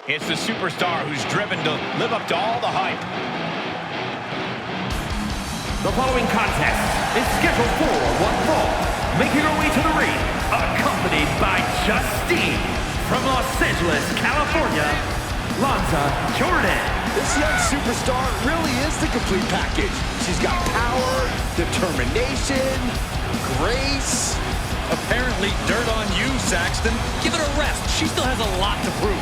It's the superstar who's driven to live up to all the hype. The following contest is scheduled for one fall. Making her way to the ring, accompanied by Justine from Los Angeles, California, Lanza Jordan. This young superstar really is the complete package. She's got power, determination, grace. Apparently dirt on you, Saxton. Give it a rest. She still has a lot to prove.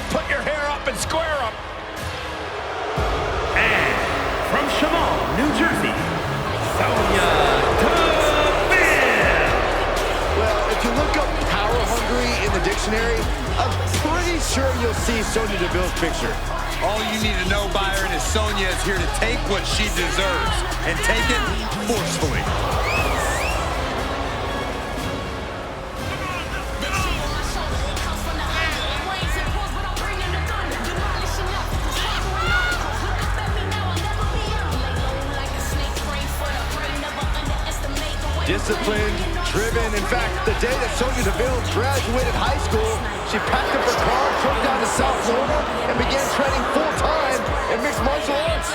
Put your hair up and square up. And from Shamal, New Jersey, Sonya Deville. Well, if you look up power hungry in the dictionary, I'm pretty sure you'll see Sonya Deville's picture. All you need to know, Byron, is Sonya is here to take what she deserves and take it forcefully. Disciplined, driven. In fact, the day that Sonya Deville graduated high school, she packed up her car, drove down to South Florida, and began training full-time in mixed martial arts.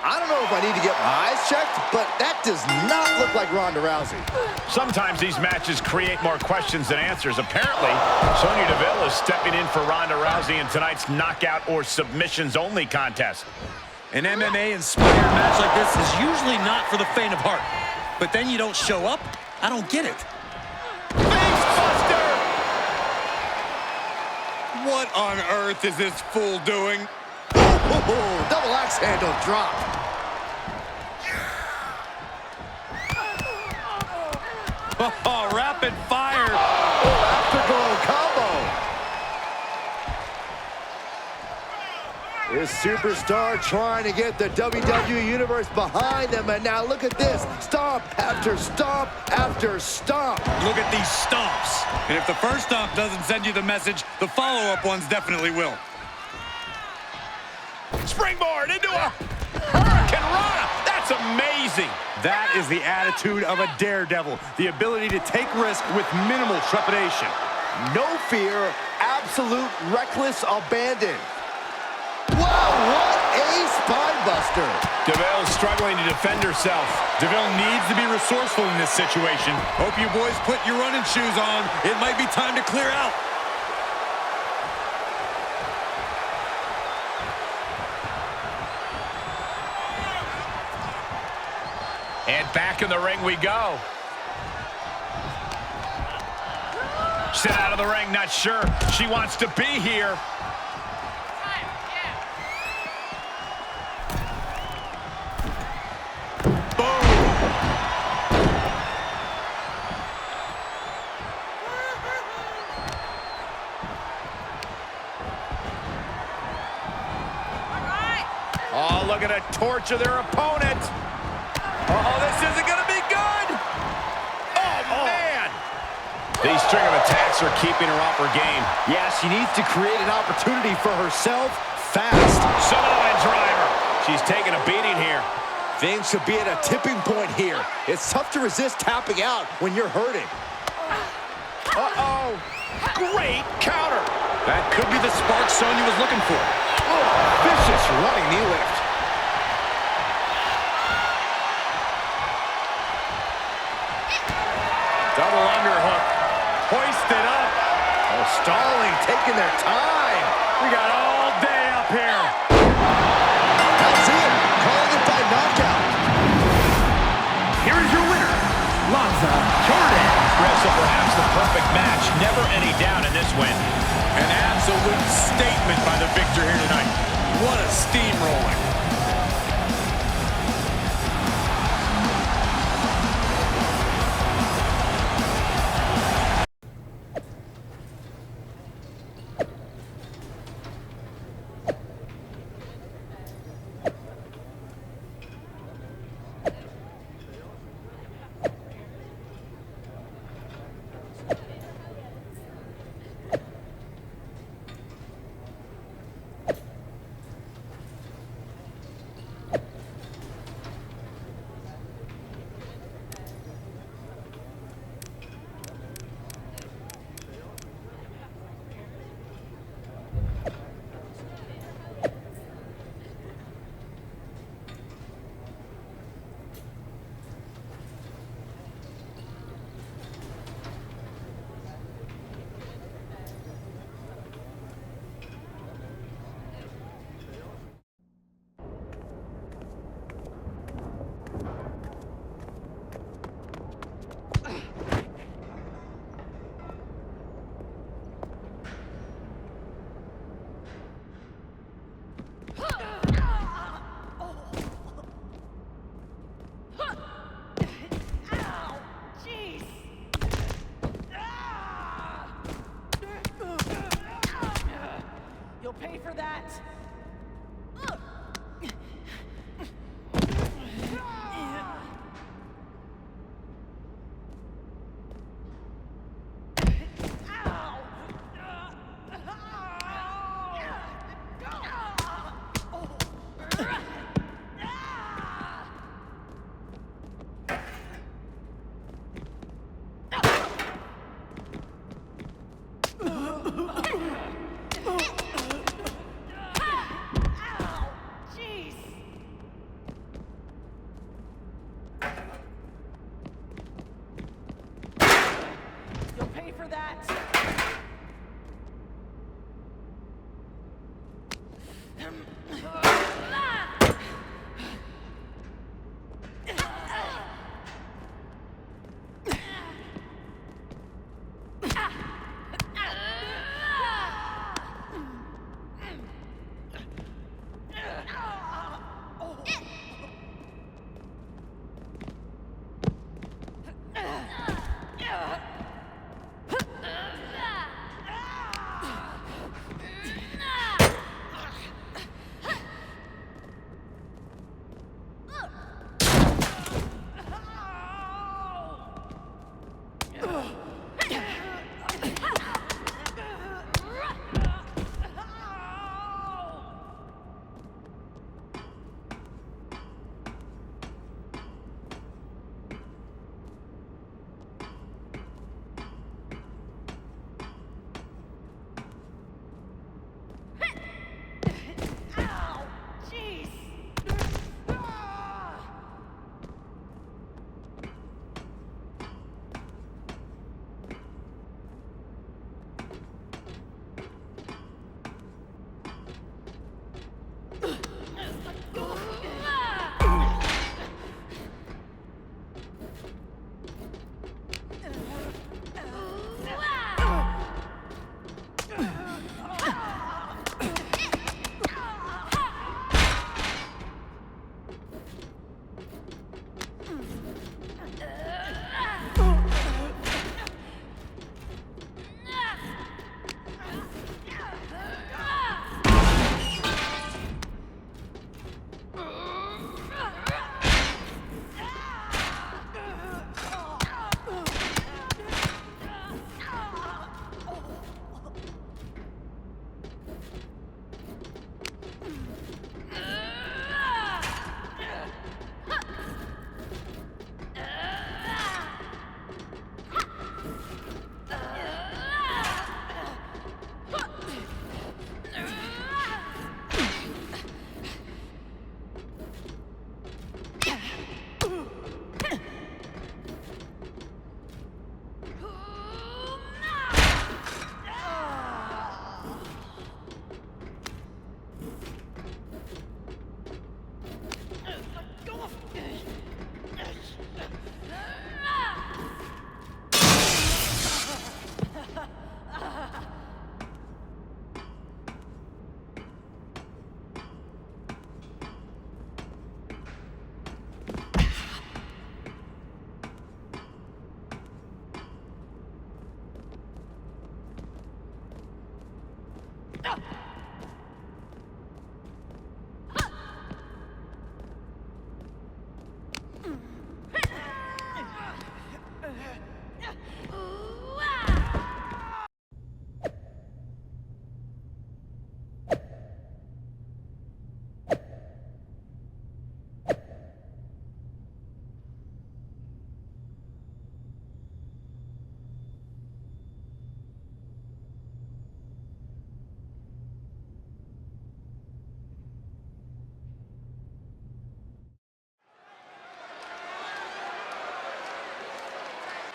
I don't know if I need to get my eyes checked, but that does not look like Ronda Rousey. Sometimes these matches create more questions than answers. Apparently, Sonya Deville is stepping in for Ronda Rousey in tonight's knockout or submissions-only contest. An MMA-inspired match like this is usually not for the faint of heart. But then you don't show up? I don't get it. Face buster! What on earth is this fool doing? Double axe handle drop. Oh, rapid fire. Afterglow combo. This superstar trying to get the WWE Universe behind them, and now look at this. Stomp after stomp after stomp. Look at these stomps. And if the first stomp doesn't send you the message, the follow-up ones definitely will. Springboard into a Hurricane Rana. That's amazing. That is the attitude of a daredevil. The ability to take risk with minimal trepidation. No fear, absolute reckless abandon. Wow, what a spine buster. Deville struggling to defend herself. Deville needs to be resourceful in this situation. Hope you boys put your running shoes on. It might be time to clear out. And back in the ring we go. Sit out of the ring, not sure she wants to be here. Oh, look at her torture their opponent. Oh, this isn't going to be good. Oh, man. These string of attacks are keeping her off her game. Yeah, she needs to create an opportunity for herself fast. Samoan driver. She's taking a beating here. Things should be at a tipping point here. It's tough to resist tapping out when you're hurting. Uh-oh. Great counter. That could be the spark Sonya was looking for. Oh, vicious running knee lift. Double underhook. Hoisted up. Oh, stalling, taking their time. We got all day up here. That's it. Calling it by knockout. Here is your winner, Lanza Jordan. Wrestle perhaps the perfect match. Never any doubt in this win. An absolute statement by the victor here tonight. What a steamrolling. pay for that. You'll pay for that.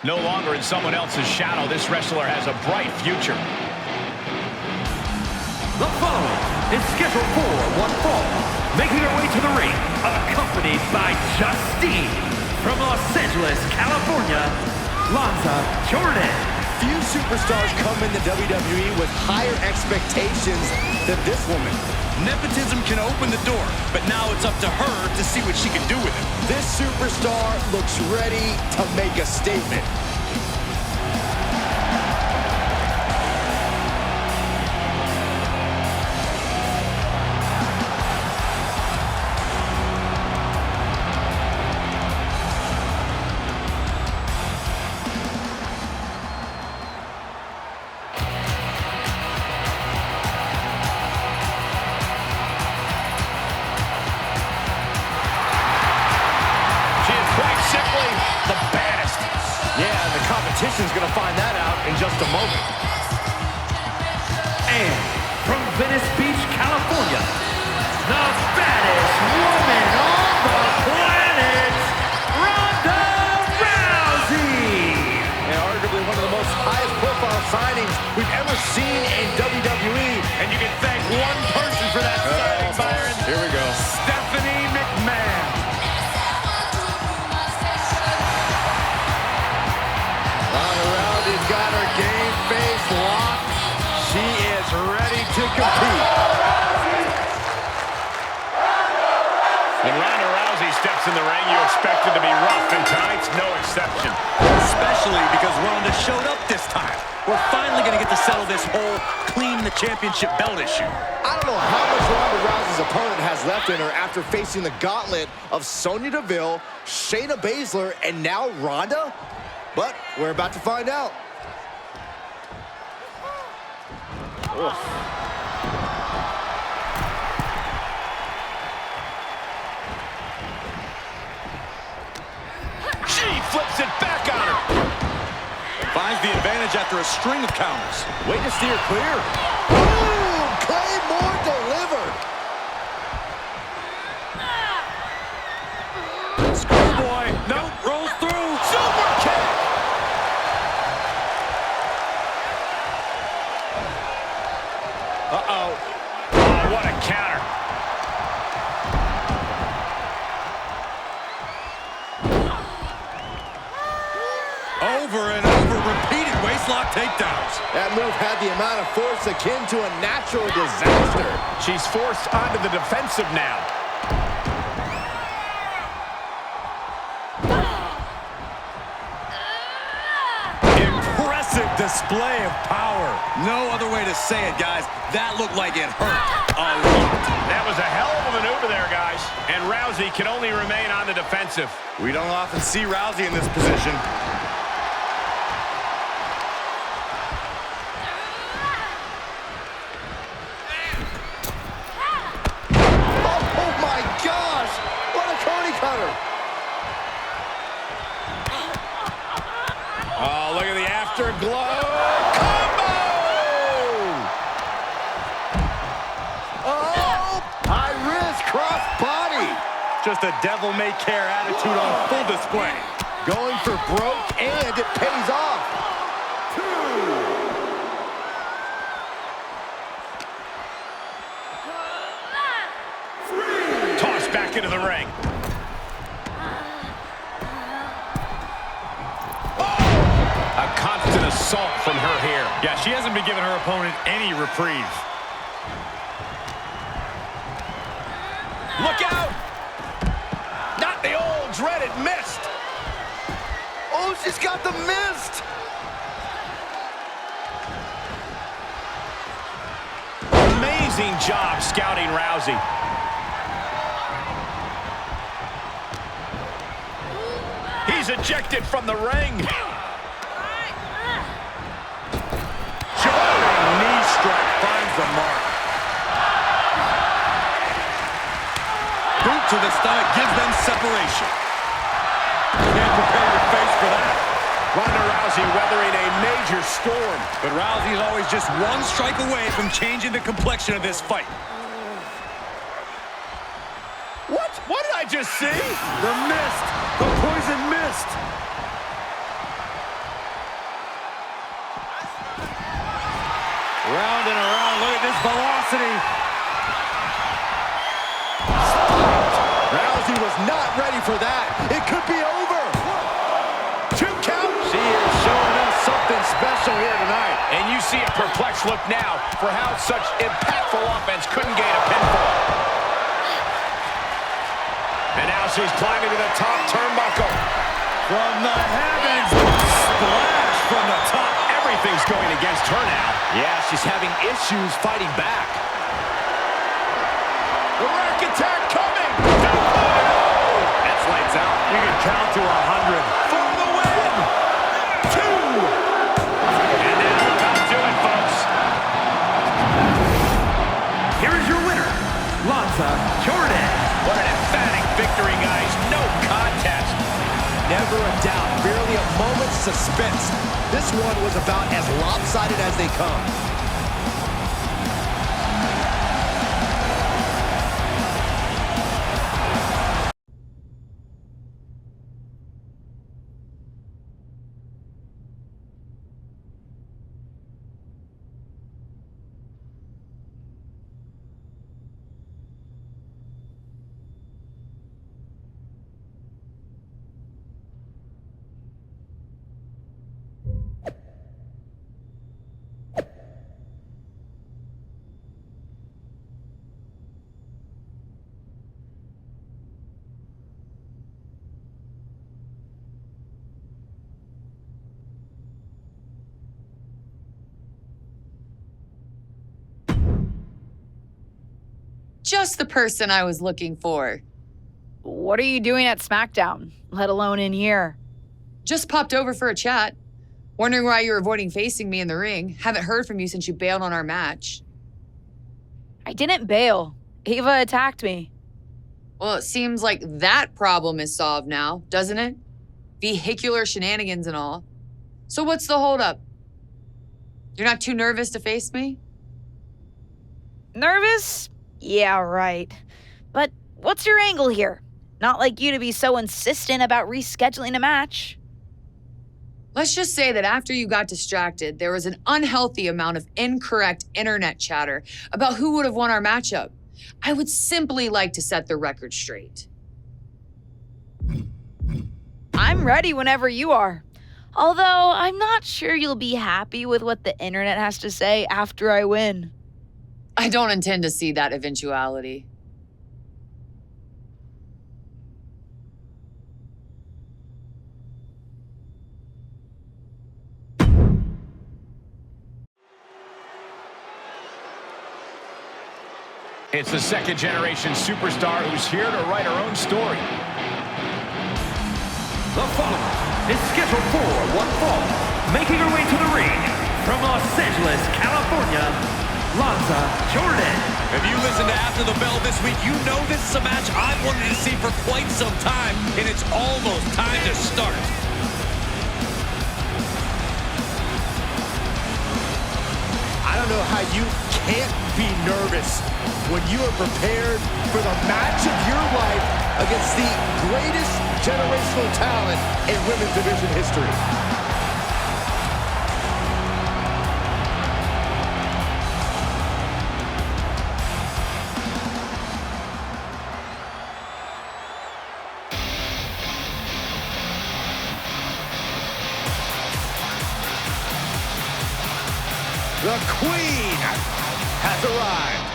No longer in someone else's shadow, this wrestler has a bright future. The following is scheduled for one fall. Making her way to the ring, accompanied by Justine. From Los Angeles, California, Lanza Jordan. Few superstars come in the WWE with higher expectations than this woman. Nepotism can open the door, but now it's up to her to see what she can do with it. This superstar looks ready to make a statement. competition's gonna find that out in just a moment. And from Venice Beach, California, the baddest woman on the planet, Ronda Rousey! And arguably one of the most highest profile signings we've ever seen in WWE. And you can thank one person for that signing, Byron. Here we go. Stephanie McMahon. Ronda Rousey's got her game face locked. She is ready to compete. When Ronda Rousey steps in the ring, you expect it to be rough, and tonight's no exception. Especially because Ronda showed up this time. We're finally going to get to settle this whole clean the championship belt issue. I don't know how much Ronda Rousey's opponent has left in her after facing the gauntlet of Sonya Deville, Shayna Baszler, and now Ronda. But we're about to find out. Ugh. She flips it back on her. Finds the advantage after a string of counters. Way to steer clear. Boom! Claymore delivered. Schoolboy, nope, rolls through. Super kick. Uh-oh. Oh, what a counter. Over and over, repeated waistlock takedowns. That move had the amount of force akin to a natural disaster. She's forced onto the defensive now. Impressive display of power. No other way to say it, guys. That looked like it hurt a lot. That was a hell of a maneuver there, guys. And Rousey can only remain on the defensive. We don't often see Rousey in this position. Oh my gosh! What a Cody cutter! Oh, look at the afterglow. Combo! Oh! High risk cross body! Just a devil-may-care attitude on full display. Going for broke, and it pays off. Tossed back into the ring. A constant assault from her here. Yeah, she hasn't been giving her opponent any reprieve. Look out! Not the old dreaded mist. Oh, she's got the mist! Amazing job scouting Rousey. He's ejected from the ring. Jarring knee strike finds the mark. Boot to the stomach gives them separation. Can't prepare your face for that. Ronda Rousey weathering a major storm. But Rousey is always just one strike away from changing the complexion of this fight. What? What did I just see? The mist! The poison mist! Round and around, look at this velocity. Rousey was not ready for that. It could be over. 2 count. She is showing us something special here tonight. And you see a perplexed look now for how such impactful offense couldn't gain a pinfall. And now she's climbing to the top turnbuckle. From the heavens, splash from the top. Everything's going against her now. Yeah, she's having issues fighting back. The rack attack coming. That's lights out. You can count to 100. For the win. 2. And that'll about do it, folks. Here is your winner, Lanza Jordan. What an emphatic victory, guys. No contest. Never a doubt. Barely a moment's suspense. This one was about as lopsided as they come. Just the person I was looking for. What are you doing at SmackDown, let alone in here? Just popped over for a chat. Wondering why you're avoiding facing me in the ring. Haven't heard from you since you bailed on our match. I didn't bail. Ava attacked me. Well, it seems like that problem is solved now, doesn't it? Vehicular shenanigans and all. So what's the holdup? You're not too nervous to face me? Nervous? Yeah, right. But what's your angle here? Not like you to be so insistent about rescheduling a match. Let's just say that after you got distracted, there was an unhealthy amount of incorrect internet chatter about who would have won our matchup. I would simply like to set the record straight. I'm ready whenever you are. Although I'm not sure you'll be happy with what the internet has to say after I win. I don't intend to see that eventuality. It's the second-generation superstar who's here to write her own story. The following is scheduled for one fall, making her way to the ring from Los Angeles, California, Lanza Jordan. If you listen to After the Bell this week, you know this is a match I've wanted to see for quite some time, and it's almost time to start. I don't know how you can't be nervous when you are prepared for the match of your life against the greatest generational talent in women's division history. The Queen has arrived.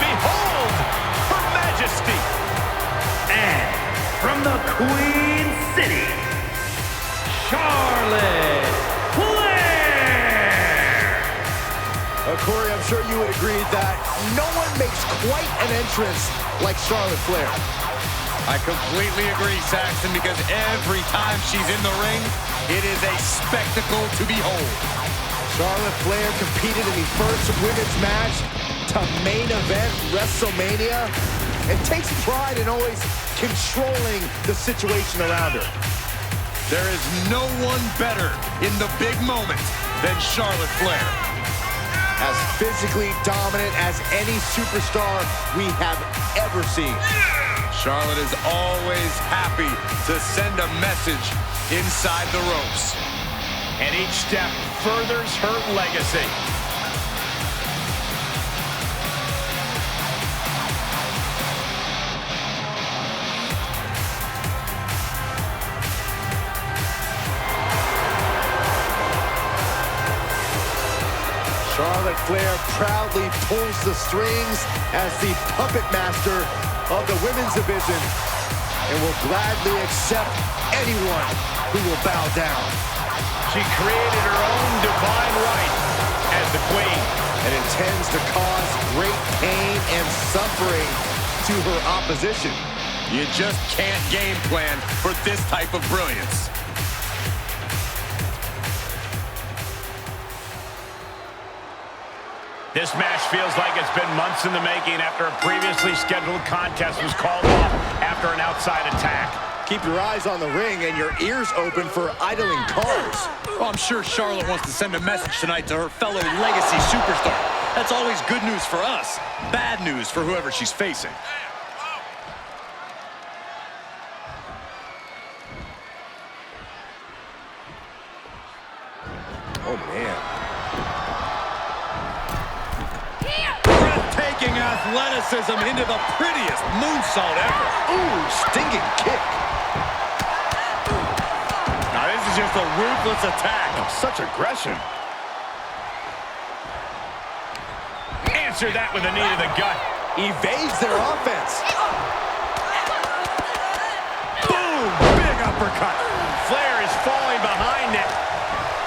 Behold her majesty. And from the Queen City, Charlotte Flair. Corey, I'm sure you would agree that no one makes quite an entrance like Charlotte Flair. I completely agree, Saxton, because every time she's in the ring, it is a spectacle to behold. Charlotte Flair competed in the first women's match to main event WrestleMania and takes pride in always controlling the situation around her. There is no one better in the big moment than Charlotte Flair. As physically dominant as any superstar we have ever seen. Charlotte is always happy to send a message inside the ropes. And each step furthers her legacy. Charlotte Flair proudly pulls the strings as the puppet master of the women's division and will gladly accept anyone who will bow down. She created her own divine right as the queen And intends to cause great pain and suffering to her opposition. You just can't game plan for this type of brilliance. This match feels like it's been months in the making after a previously scheduled contest was called off after an outside attack. Keep your eyes on the ring and your ears open for idling cars. Well, I'm sure Charlotte wants to send a message tonight to her fellow legacy superstar. That's always good news for us, bad news for whoever she's facing. Oh, man. Breathtaking athleticism into the prettiest moonsault ever. Ooh, stinging kick. Now this is just a ruthless attack. Such aggression. Answer that with a knee to the gut. Evades their offense. Boom! Big uppercut. Flair is falling behind it.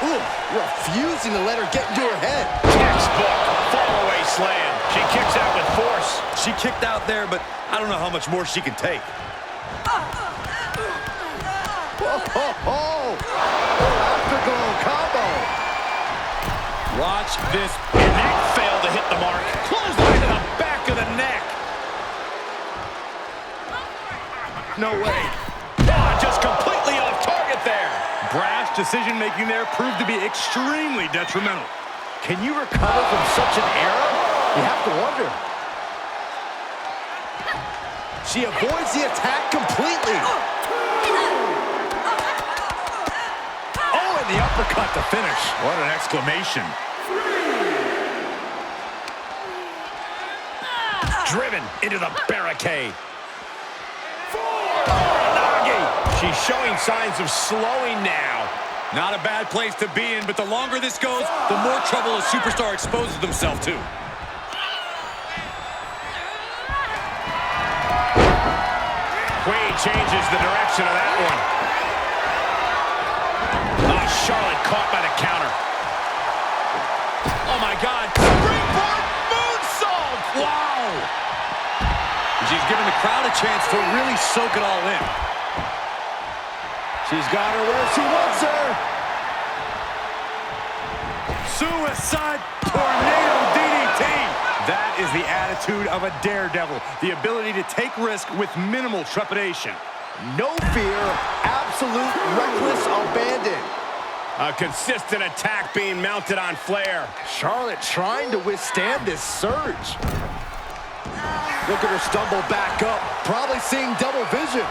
Ooh, refusing to let her get into her head. Textbook fall-away slam. She kicks out with force. She kicked out there, but I don't know how much more she can take. Ho, ho, ho. Afterglow combo. Watch this. And that failed to hit the mark. Clothesline to the back of the neck. No way. Oh, just completely off target there. Brash decision-making there proved to be extremely detrimental. Can you recover from such an error? You have to wonder. She avoids the attack completely. Oh, and the uppercut to finish. What an exclamation. Driven into the barricade. She's showing signs of slowing now. Not a bad place to be in, but the longer this goes, the more trouble a superstar exposes themselves to. Queen changes the direction of that one. Oh, Charlotte caught by the counter. Oh, my God. Springboard moonsault! Wow! She's giving the crowd a chance to really soak it all in. She's got her where she wants her. Suicide tornado DDT. That is the attitude of a daredevil. The ability to take risk with minimal trepidation. No fear, absolute reckless abandon. A consistent attack being mounted on Flair. Charlotte trying to withstand this surge. Look at her stumble back up, probably seeing double vision.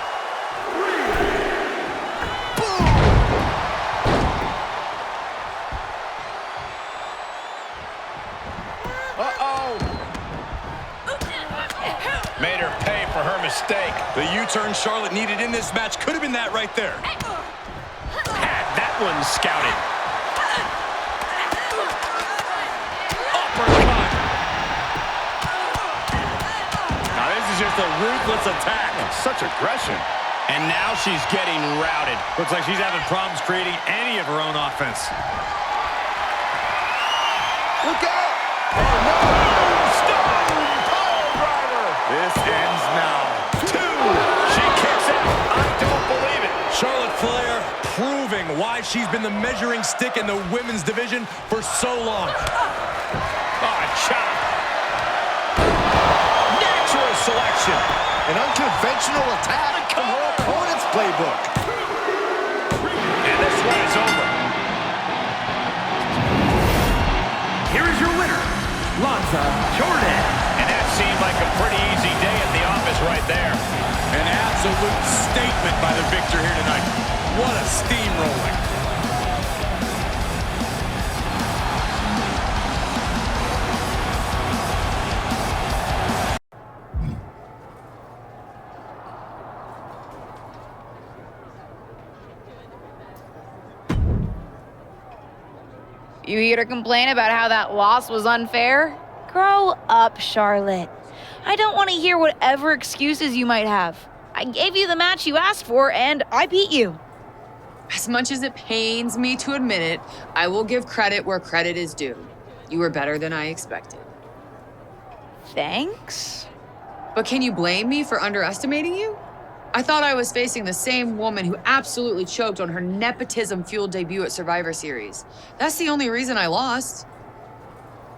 Made her pay for her mistake. The U-turn Charlotte needed in this match could have been that right there. Had that one scouted. Uppercut. Now this is just a ruthless attack. Such aggression. And now she's getting routed. Looks like she's having problems creating any of her own offense. Look out! Oh, no! This ends now. 2. She kicks out. I don't believe it. Charlotte Flair proving why she's been the measuring stick in the women's division for so long. Oh, chop. Natural selection. An unconventional attack from her opponent's playbook. And this one is over. Here is your winner, Lanza Jordan. And that seemed like a pretty easy day at the office right there. An absolute statement by the victor here tonight. What a steamrolling. You here to complain about how that loss was unfair? Grow up, Charlotte. I don't want to hear whatever excuses you might have. I gave you the match you asked for, and I beat you. As much as it pains me to admit it, I will give credit where credit is due. You were better than I expected. Thanks. But can you blame me for underestimating you? I thought I was facing the same woman who absolutely choked on her nepotism-fueled debut at Survivor Series. That's the only reason I lost.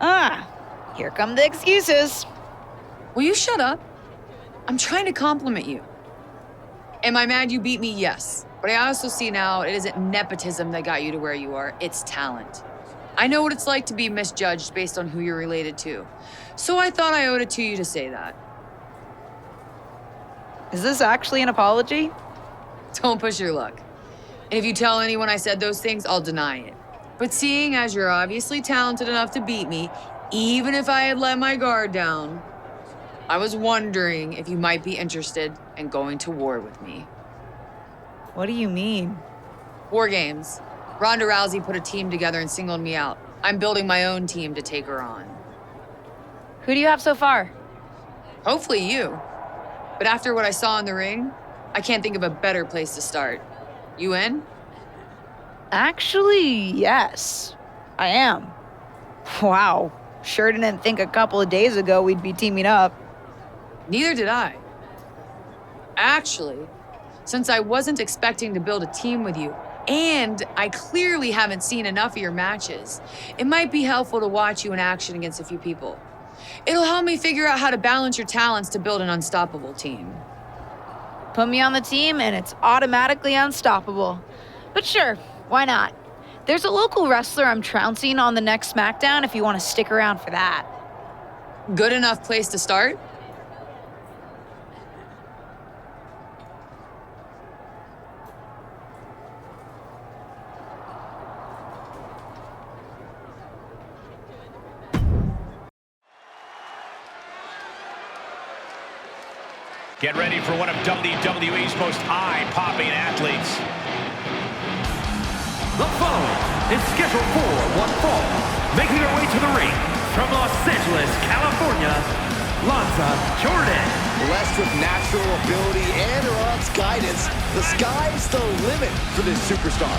Ah, here come the excuses. Will you shut up? I'm trying to compliment you. Am I mad you beat me? Yes. But I also see now it isn't nepotism that got you to where you are, it's talent. I know what it's like to be misjudged based on who you're related to. So I thought I owed it to you to say that. Is this actually an apology? Don't push your luck. And if you tell anyone I said those things, I'll deny it. But seeing as you're obviously talented enough to beat me, even if I had let my guard down, I was wondering if you might be interested in going to war with me. What do you mean? War games. Ronda Rousey put a team together and singled me out. I'm building my own team to take her on. Who do you have so far? Hopefully you. But after what I saw in the ring, I can't think of a better place to start. You in? Actually, yes. I am. Wow. Sure didn't think a couple of days ago we'd be teaming up. Neither did I. Actually, since I wasn't expecting to build a team with you, and I clearly haven't seen enough of your matches, it might be helpful to watch you in action against a few people. It'll help me figure out how to balance your talents to build an unstoppable team. Put me on the team and it's automatically unstoppable. But sure, why not? There's a local wrestler I'm trouncing on the next SmackDown if you want to stick around for that. Good enough place to start? Get ready for one of WWE's most eye-popping athletes. The following is scheduled for one fall. Making her way to the ring from Los Angeles, California, Lanza Jordan. Blessed with natural ability and her aunt's guidance, the sky's the limit for this superstar.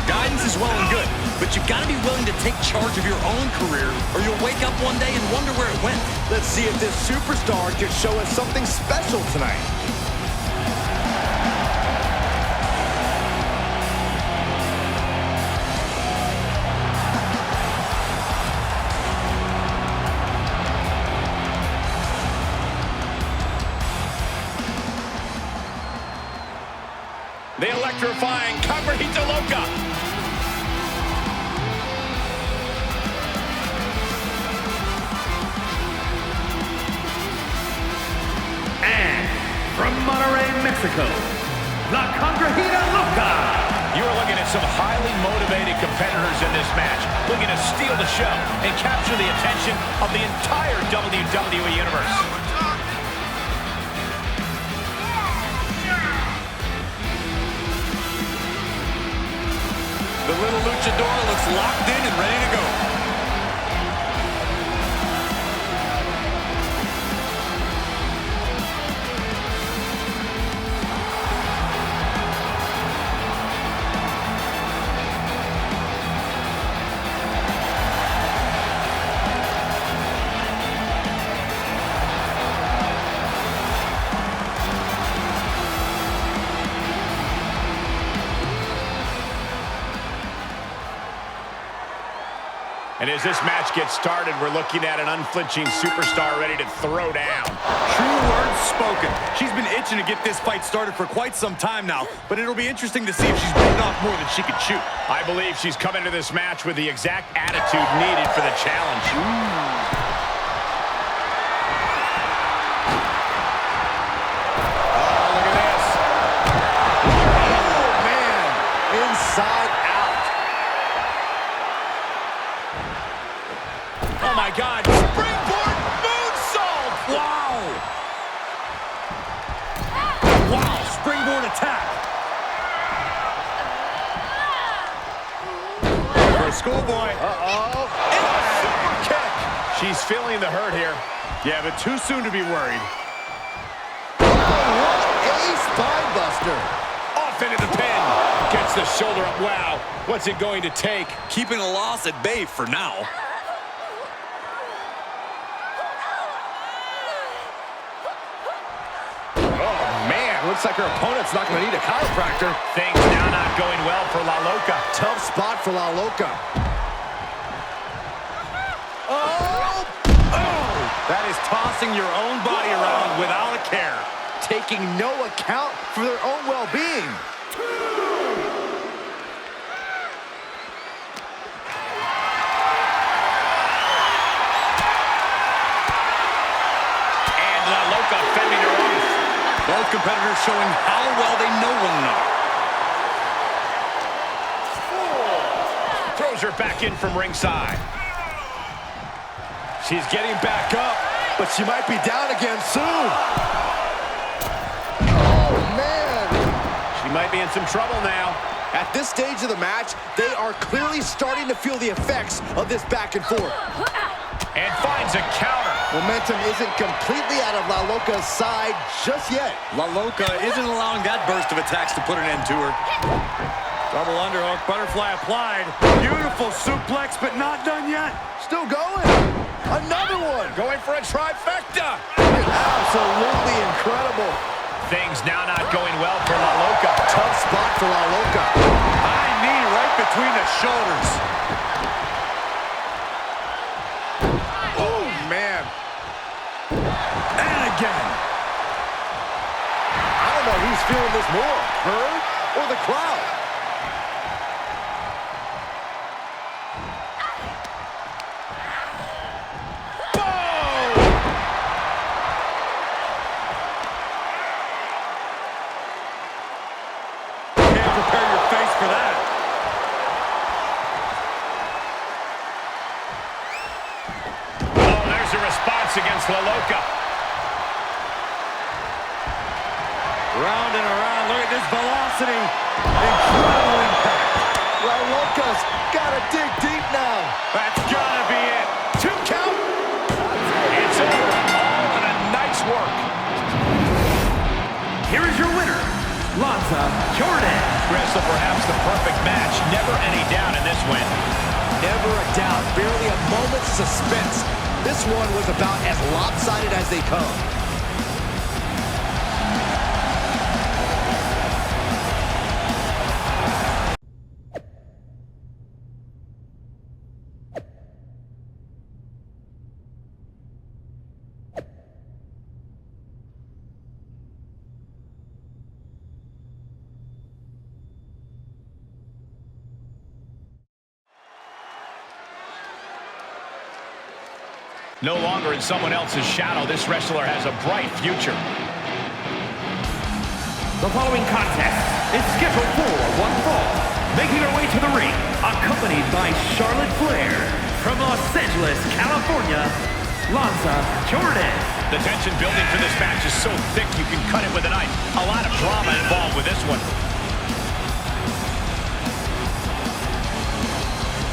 Guidance is well and good, but you've got to be willing to take charge of your own career, or you'll wake up one day and wonder where it went. Let's see if this superstar can show us something special tonight. The electrifying Camarita Loca. And from Monterrey, Mexico, La Congrejita Loca. You are looking at some highly motivated competitors in this match, looking to steal the show and capture the attention of the entire WWE Universe. The little luchador looks locked in and ready to go. And as this match gets started, we're looking at an unflinching superstar ready to throw down. True words spoken. She's been itching to get this fight started for quite some time now, but it'll be interesting to see if she's bitten off more than she can chew. I believe she's come into this match with the exact attitude needed for the challenge. Oh, look at this. Oh, man. Inside out. Oh, my God. Springboard moonsault. Wow! Wow, springboard attack. For a schoolboy. Uh-oh. And a super kick. She's feeling the hurt here. Yeah, but too soon to be worried. What a spine buster. Off into the pin. Gets the shoulder up. Wow. What's it going to take? Keeping a loss at bay for now. Looks like her opponent's not going to need a chiropractor. Things now not going well for La Loca. Tough spot for La Loca. Oh! That is tossing your own body around without a care. taking no account for their own well-being. And La Loca fending her off. Both competitors showing how well they know one another. Throws her back in from ringside. She's getting back up, But she might be down again soon. Oh, man. she might be in some trouble now. At this stage of the match, they are clearly starting to feel the effects of this back and forth. And finds a counter. Momentum isn't completely out of La Loca's side just yet. La Loca isn't allowing that burst of attacks to put an end to her. Double underhook, butterfly applied. Beautiful suplex, but not done yet. Still going. Another one. Going for a trifecta. Absolutely incredible. Things now not going well for La Loca. Tough spot for La Loca. High knee right between the shoulders. Oh, man. And again. I don't know who's feeling this more, her or the crowd. Prepare your face for that. Oh, there's a response against La Loca. Round and around. Look at this velocity. Incredible impact. La Loca's got to dig deep now. That's gotta be it. 2 count. It's over. All in a nice work. Here is your winner, Lanza Jordan. Wrestle perhaps the perfect match. Never any doubt in this win. Never a doubt. Barely a moment's suspense. This one was about as lopsided as they come. No longer in someone else's shadow, this wrestler has a bright future. The following contest is scheduled for one fall. Making her way to the ring, accompanied by Charlotte Flair, from Los Angeles, California, Lanza Jordan. The tension building for this match is so thick you can cut it with a knife. A lot of drama involved with this one.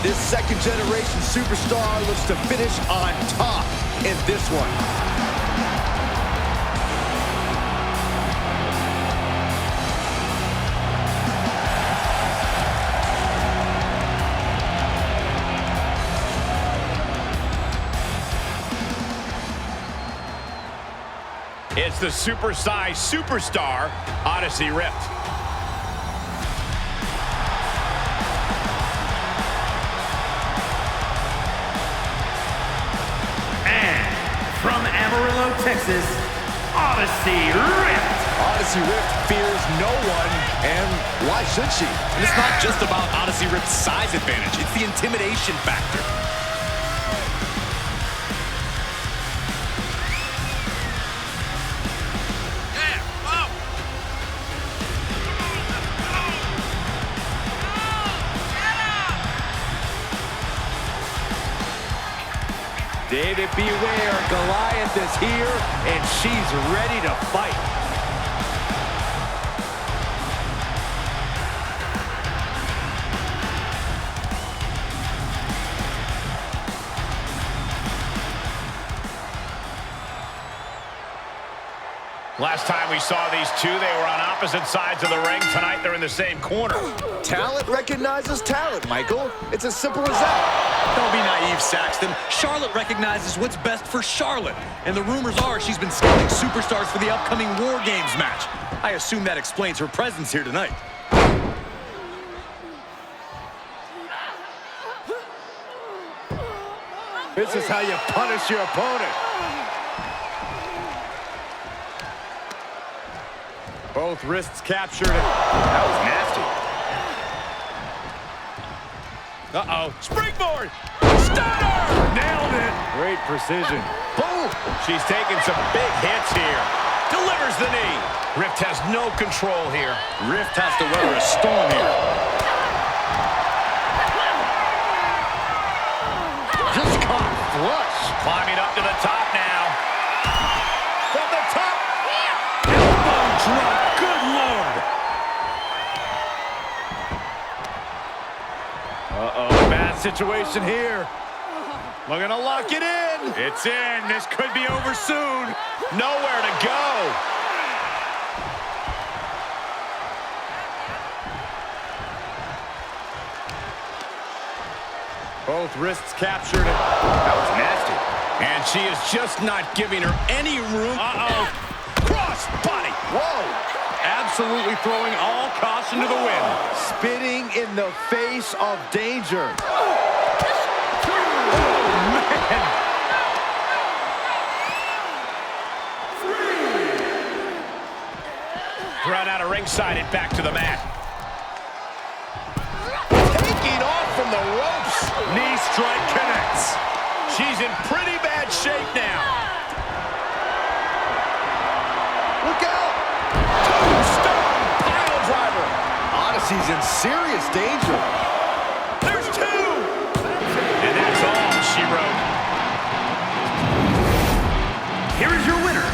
This second-generation superstar looks to finish on top in this one. It's the supersized superstar, Odyssey Rift. From Amarillo, Texas, Odyssey Rift. Odyssey Rift fears no one, and why should she? And it's not just about Odyssey Rift's size advantage, it's the intimidation factor. David, beware. Goliath is here, and she's ready to fight. Last time we saw these two, they were on opposite sides of the ring. Tonight, they're in the same corner. Talent recognizes talent, Michael. It's as simple as that. Don't be naive, Saxton. Charlotte recognizes what's best for Charlotte. And the rumors are she's been scouting superstars for the upcoming War Games match. I assume that explains her presence here tonight. This is how you punish your opponent. Both wrists captured. That was nasty. Uh-oh. Springboard! Stunner! Nailed it. Great precision. Boom! She's taking some big hits here. Delivers the knee. Rift has no control here. Rift has to weather a storm here. Just caught flush. Climbing up to the top now. From the top. Elbow drop. Good Lord. Uh-oh, bad situation here. Looking to lock it in. It's in. This could be over soon. Nowhere to go. Both wrists captured. That was nasty. And she is just not giving her any room. Uh-oh. Cross body. Whoa. Absolutely throwing all caution to the wind. Spitting in the face of danger. Run out of ringside and back to the mat. Taking off from the ropes. Knee strike connects. She's in pretty bad shape now. Look out. Tombstone pile driver. Odyssey's in serious danger. There's two. And that's all she wrote. Here is your winner,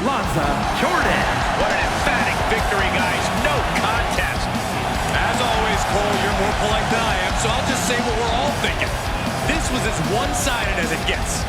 Lanza Jordan. What an emphatic victory, guys. No contest. As always, Cole, you're more polite than I am, so I'll just say what we're all thinking. This was as one-sided as it gets.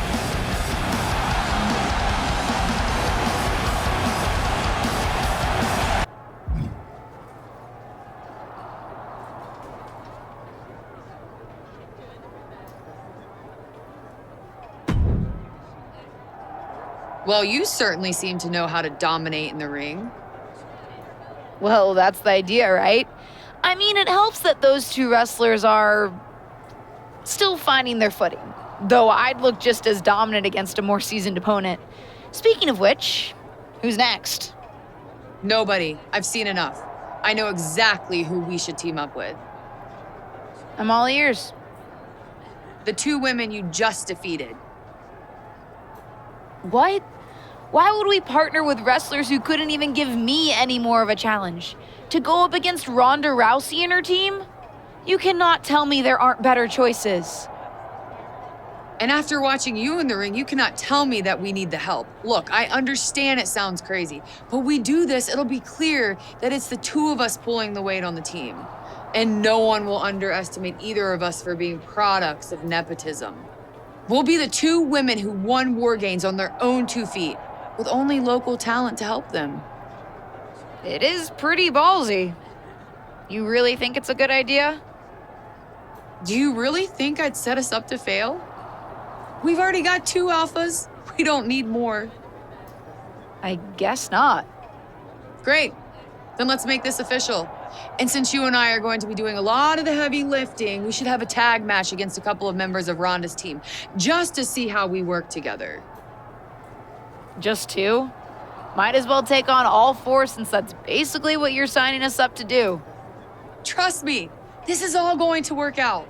Well, you certainly seem to know how to dominate in the ring. Well, that's the idea, right? I mean, it helps that those two wrestlers are still finding their footing, though I'd look just as dominant against a more seasoned opponent. Speaking of which, who's next? Nobody. I've seen enough. I know exactly who we should team up with. I'm all ears. The two women you just defeated. What? Why would we partner with wrestlers who couldn't even give me any more of a challenge? To go up against Ronda Rousey and her team? You cannot tell me there aren't better choices. And after watching you in the ring, you cannot tell me that we need the help. Look, I understand it sounds crazy, but we do this, it'll be clear that it's the two of us pulling the weight on the team. And no one will underestimate either of us for being products of nepotism. We'll be the two women who won War Games on their own 2 feet, with only local talent to help them. It is pretty ballsy. You really think it's a good idea? Do you really think I'd set us up to fail? We've already got 2 alphas. We don't need more. I guess not. Great. Then let's make this official. And since you and I are going to be doing a lot of the heavy lifting, we should have a tag match against a couple of members of Ronda's team, just to see how we work together. Just 2? Might as well take on all 4 since that's basically what you're signing us up to do. Trust me, this is all going to work out.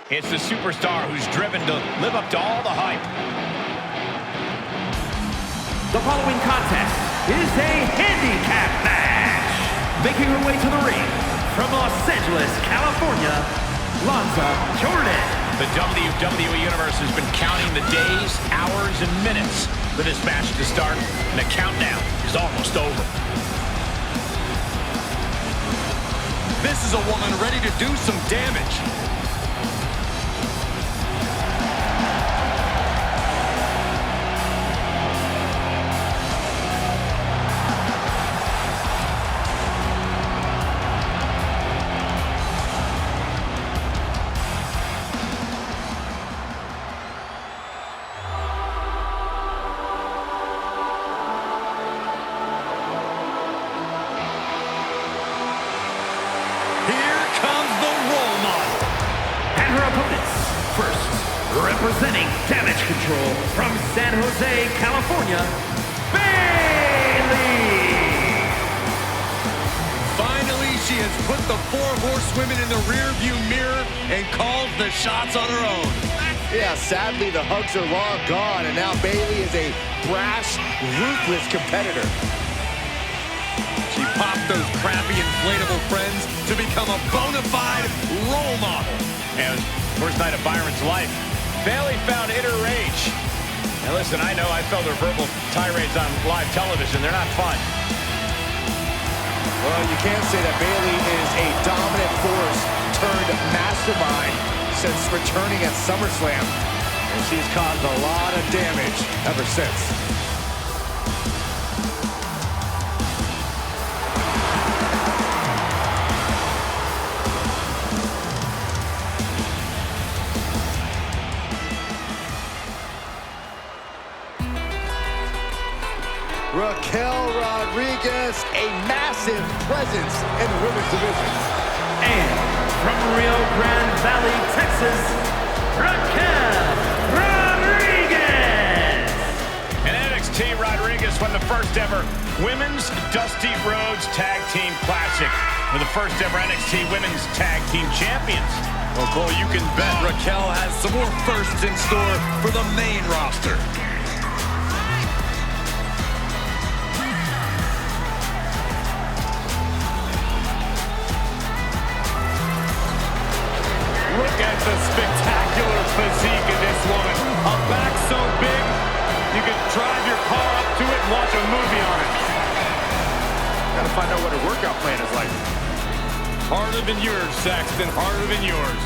It's the superstar who's driven to live up to all the hype. The following contest is a handicap match. Making her way to the ring from Los Angeles, California, Lanza Jordan. The WWE Universe has been counting the days, hours, and minutes for this match to start, and the countdown is almost over. This is a woman ready to do some damage. representing Damage Control from San Jose, California, Bayley! Finally, she has put the 4 horsewomen in the rearview mirror and calls the shots on her own. Yeah, sadly, the hugs are long gone, and now Bayley is a brash, ruthless competitor. She popped those crappy inflatable friends to become a bona fide role model. And first night of Byron's life, Bayley found inner rage. And listen, I know I felt her verbal tirades on live television. They're not fun. Well, you can't say that Bayley is a dominant force turned mastermind since returning at SummerSlam. And she's caused a lot of damage ever since. Raquel Rodriguez, a massive presence in the women's division. And from Rio Grande Valley, Texas, Raquel Rodriguez! And NXT Rodriguez won the first ever Women's Dusty Rhodes Tag Team Classic. For the first ever NXT Women's Tag Team Champions. Well, Cole, you can bet Raquel has some more firsts in store for the main roster. Look at the spectacular physique in this woman. A back so big, you can drive your car up to it and watch a movie on it. Gotta find out what her workout plan is like. Harder than yours, Saxton, harder than yours.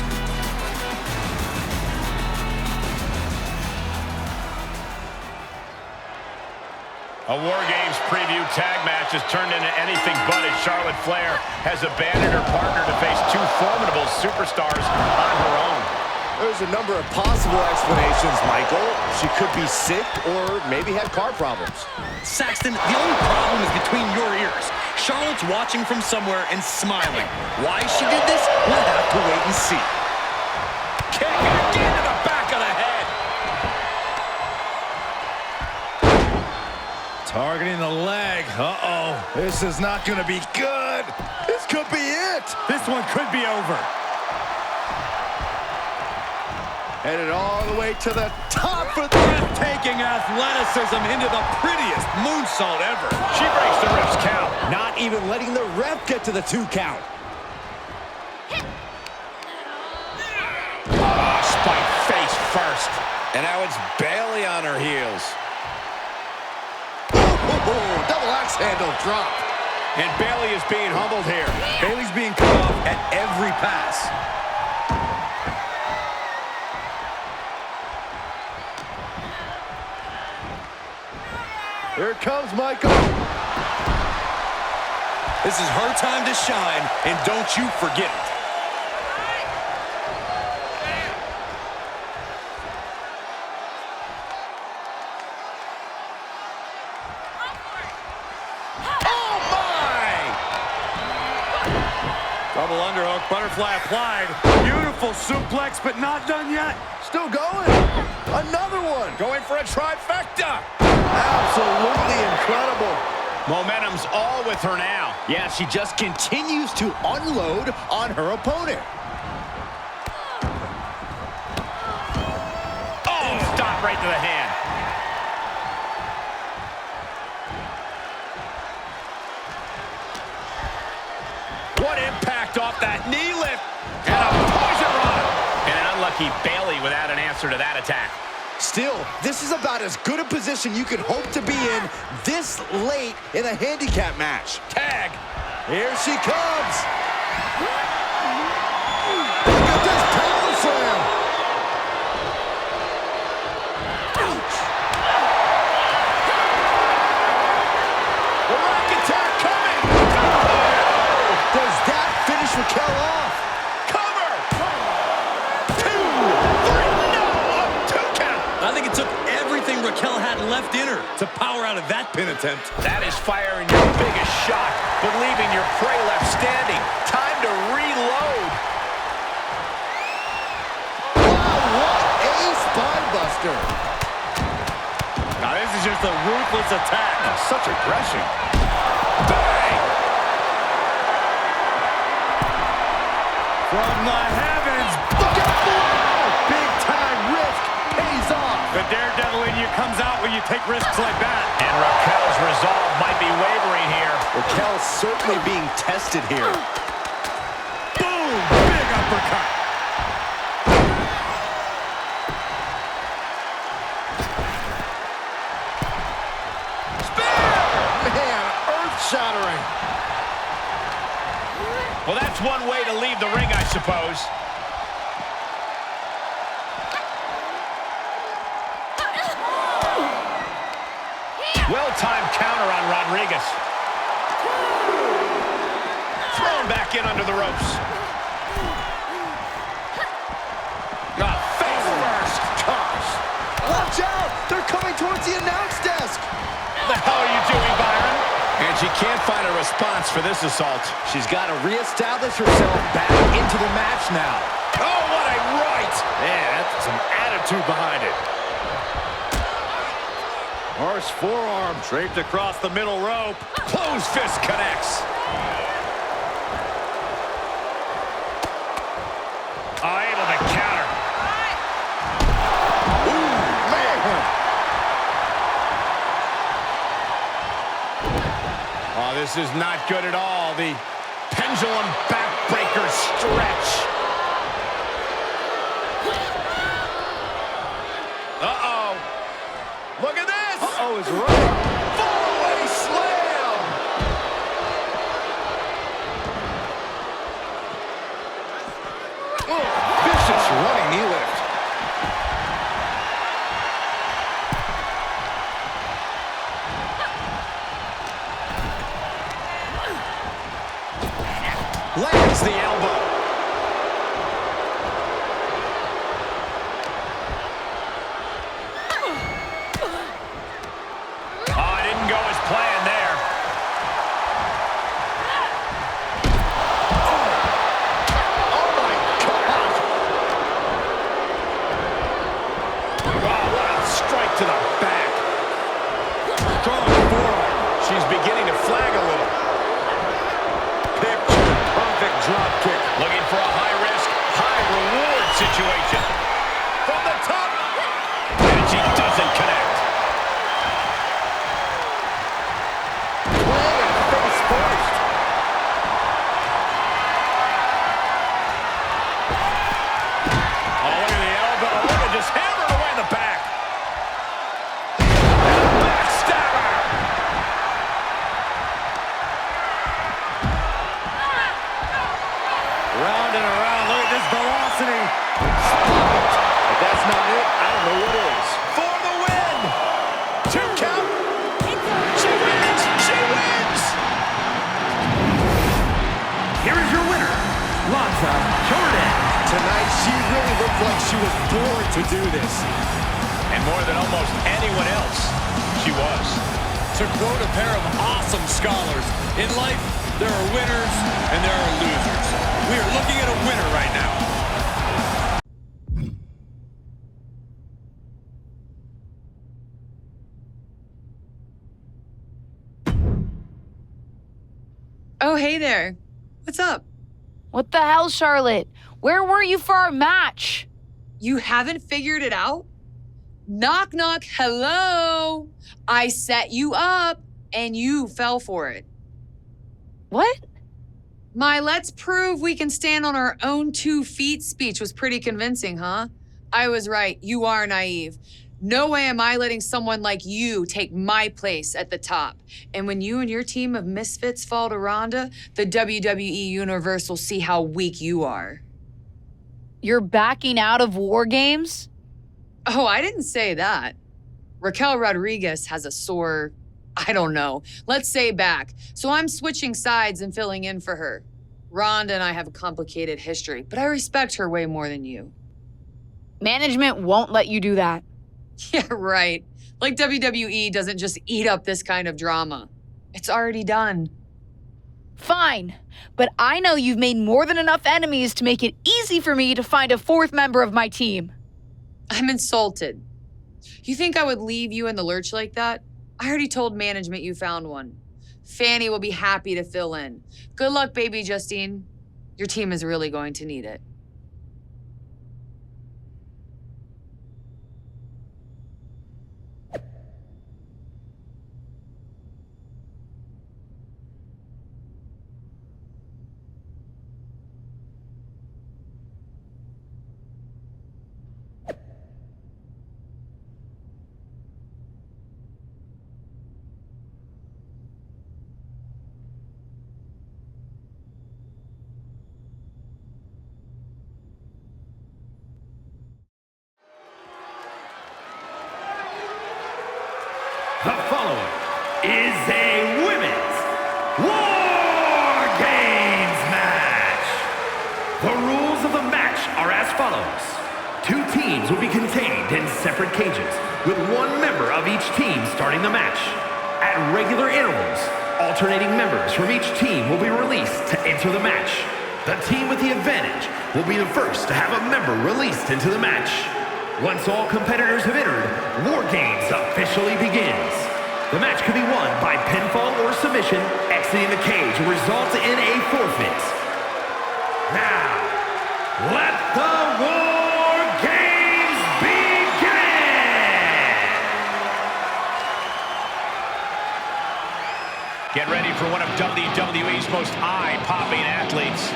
A War Games preview tag match has turned into anything but as Charlotte Flair has abandoned her partner to face 2 formidable superstars on her own. There's a number of possible explanations, Michael. She could be sick or maybe had car problems. Saxton, the only problem is between your ears. Charlotte's watching from somewhere and smiling. Why she did this, we'll have to wait and see. Kick again to the back of the head. Targeting the leg. Uh-oh. This is not going to be good. This could be it. This one could be over. Headed all the way to the top for the... Breathtaking athleticism into the prettiest moonsault ever. She breaks the ref's count. Not even letting the ref get to the 2 count. Oh, spike face first. And now it's Bayley on her heels. Double axe handle drop. And Bayley is being humbled here. Bayley's being cut off at every pass. Here comes Michael. This is her time to shine, and don't you forget it. Double underhook, butterfly applied. Beautiful suplex, but not done yet. Still going. Another one. Going for a trifecta. Absolutely incredible. Momentum's all with her now. Yeah, she just continues to unload on her opponent. Oh, stop right to the hand. What impact off that knee lift. And a poison rod. And an unlucky Bayley without an answer to that attack. Still, this is about as good a position you could hope to be in this late in a handicap match. Tag. Here she comes. Look at this power slam. Ouch. The rack attack coming. Does that finish Raquel off? Cover. 2, 3, no, a 2 count. I think it took everything Raquel had left in her to power out of that pin attempt. That is firing your biggest shot, but leaving your prey left standing. Time to reload. Wow, what a a ruthless attack. Oh, such aggression. Bang! From the heavens. Look out below! Big time risk pays off. The daredevil in you comes out when you take risks like that. And Raquel's resolve might be wavering here. Raquel's certainly being tested here. Boom! Big uppercut. Man, earth-shattering. Well, that's one way to leave the ring, I suppose. Well-timed counter on Rodriguez. Thrown back in under the ropes. Face first. Gosh. Watch out! They're coming towards the announce desk. What the hell are you doing, Byron? And she can't find a response for this assault. She's got to reestablish herself back into the match now. Oh, what a right! Man, that's some attitude behind it. Harsh forearm draped across the middle rope. Closed fist connects. Able to counter. Ooh, man. Oh, this is not good at all. The pendulum backbreaker stretch. Uh-oh. Look at this. Uh-oh is right. Fallaway slam. Oh, vicious running knee lift. Lands the elbow. Oh, it didn't go as planned there. Oh, my God. Wow, what a strike to the back. Strong forearm. She's beginning to flag a little. Picture perfect drop kick. Looking for a high-risk, high-reward situation. From the top. And she doesn't connect. Planted face first. Oh, look at the elbow. Look at just hammered away in the back. And a backstabber. Round and around. Look at this velocity. If that's not it, I don't know what is. For the win. 2 count. She wins. She wins. Here is your winner, Lanza Jordan. Tonight, she really looked like she was born to do this. And more than almost anyone else, she was. To quote a pair of awesome scholars, in life, there are winners and there are losers. We are looking at a winner right now. Oh, hey there. What's up? What the hell, Charlotte? Where were you for our match? You haven't figured it out? Knock, knock, hello. I set you up and you fell for it. What? My let's prove we can stand on our own 2 feet speech was pretty convincing, huh? I was right. You are naive. No way am I letting someone like you take my place at the top. And when you and your team of misfits fall to Ronda, the WWE Universe will see how weak you are. You're backing out of War Games? Oh, I didn't say that. Raquel Rodriguez has a sore, I don't know, let's say back. So I'm switching sides and filling in for her. Ronda and I have a complicated history, but I respect her way more than you. Management won't let you do that. Yeah, right. Like WWE doesn't just eat up this kind of drama. It's already done. Fine, but I know you've made more than enough enemies to make it easy for me to find a 4th member of my team. I'm insulted. You think I would leave you in the lurch like that? I already told management you found one. Fanny will be happy to fill in. Good luck, baby Justine. Your team is really going to need it. The following is a women's War Games match. The rules of the match are as follows. 2 teams will be contained in separate cages, with 1 member of each team starting the match. At regular intervals, alternating members from each team will be released to enter the match. The team with the advantage will be the first to have a member released into the match. Once all competitors have entered, War Games officially begins. The match can be won by pinfall or submission. Exiting the cage will result in a forfeit. Now, let the War Games begin! Get ready for one of WWE's most eye-popping athletes.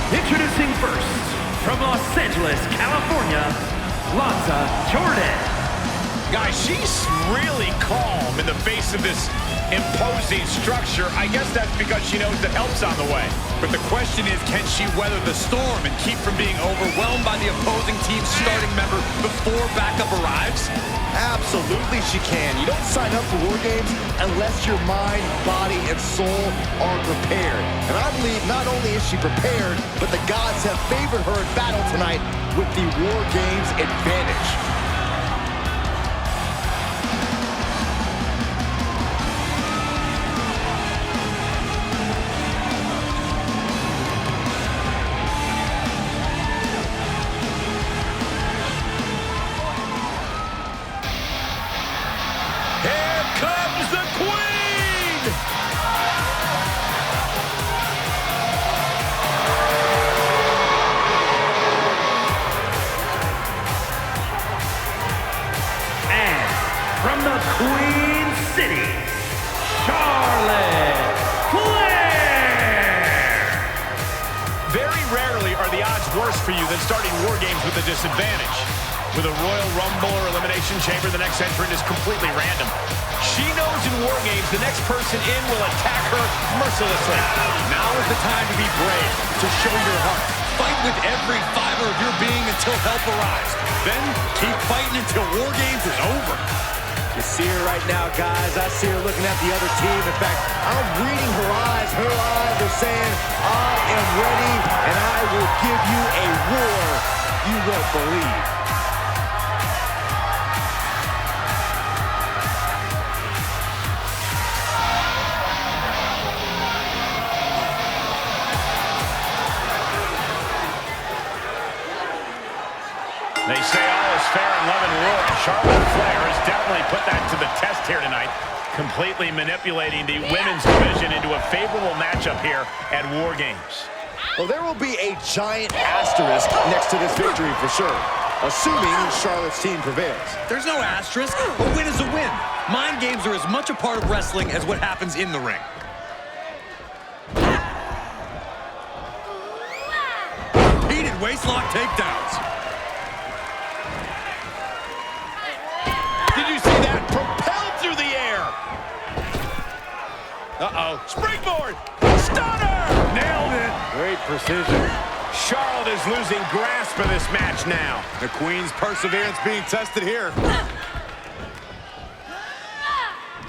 Introducing first, from Los Angeles, California, Jordan. Guys, she's really calm in the face of this imposing structure. I guess that's because she knows that help's on the way. But the question is, can she weather the storm and keep from being overwhelmed by the opposing team's starting member before backup arrives? Absolutely she can. You don't sign up for War Games unless your mind, body, and soul are prepared. And I believe not only is she prepared, but the gods have favored her in battle tonight with the War Games advantage. Queen City, Charlotte Flair! Very rarely are the odds worse for you than starting War Games with a disadvantage. With a Royal Rumble or Elimination Chamber, the next entrant is completely random. She knows in War Games the next person in will attack her mercilessly. Now is the time to be brave, to show your heart. Fight with every fiber of your being until help arrives. Then keep fighting until War Games is over. You see her right now, guys. I see her looking at the other team. In fact, I'm reading her eyes. Her eyes are saying, I am ready, and I will give you a war you won't believe. They say all is fair in love and war. Charlotte Flair has definitely put that to the test here tonight, completely manipulating the women's division into a favorable matchup here at War Games. Well, there will be a giant asterisk next to this victory for sure, assuming Charlotte's team prevails. There's no asterisk. A win is a win. Mind games are as much a part of wrestling as what happens in the ring. Repeated waistlock takedowns. Did you see that? Propelled through the air. Uh-oh. Springboard. Stunner. Nailed it. Great precision. Charlotte is losing grasp of this match now. The Queen's perseverance being tested here.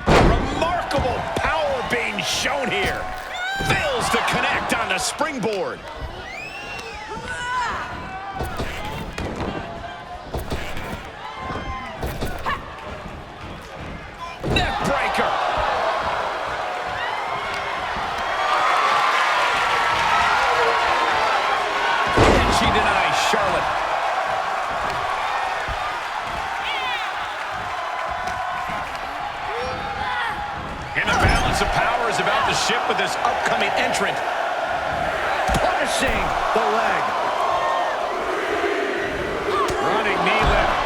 Remarkable power being shown here. Fails to connect on the springboard. Neckbreaker. And she denies Charlotte. ship with this upcoming entrant. Punishing the leg. Running knee lift.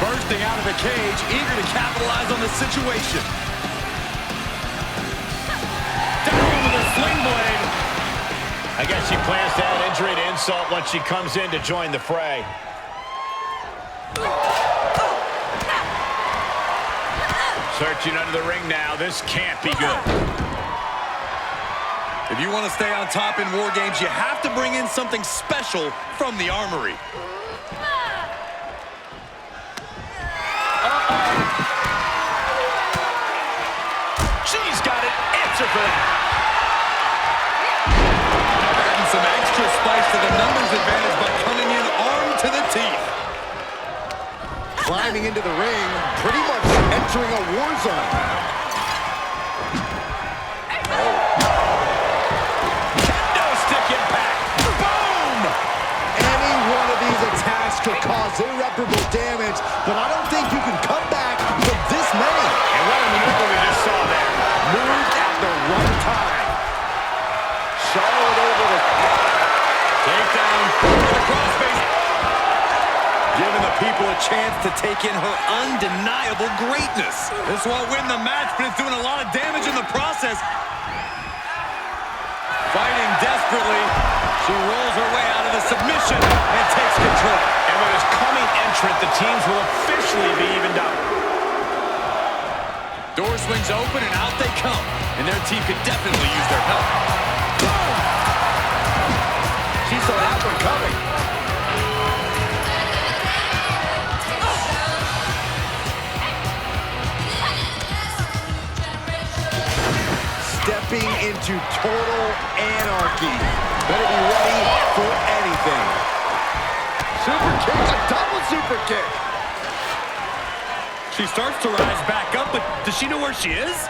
Bursting out of the cage, eager to capitalize on the situation. Down with a sling blade. I guess she plans to add injury to insult once she comes in to join the fray. Searching under the ring now. This can't be good. If you want to stay on top in War Games, you have to bring in something special from the armory. She's got an answer for that. Adding some extra spice to the numbers advantage by coming in armed to the teeth. Climbing into the ring, pretty much entering a war zone. Kendo stick impact. Boom! Any one of these attacks could cause irreparable damage, but I don't think you can come back from this many. And what a maneuver we just saw there. Moved at the right time. Charlotte able to Takedown over the crossface. Giving the people a chance to take in her undeniable greatness. This won't win the match, but it's doing a lot of damage in the process. Fighting desperately, she rolls her way out of the submission and takes control. And with this coming entrant, the teams will officially be evened up. Door swings open and out they come. And their team could definitely use their help. boom. She saw that one coming. Stepping into total anarchy. Better be ready for anything. Super kick, a double super kick. She starts to rise back up, but does she know where she is?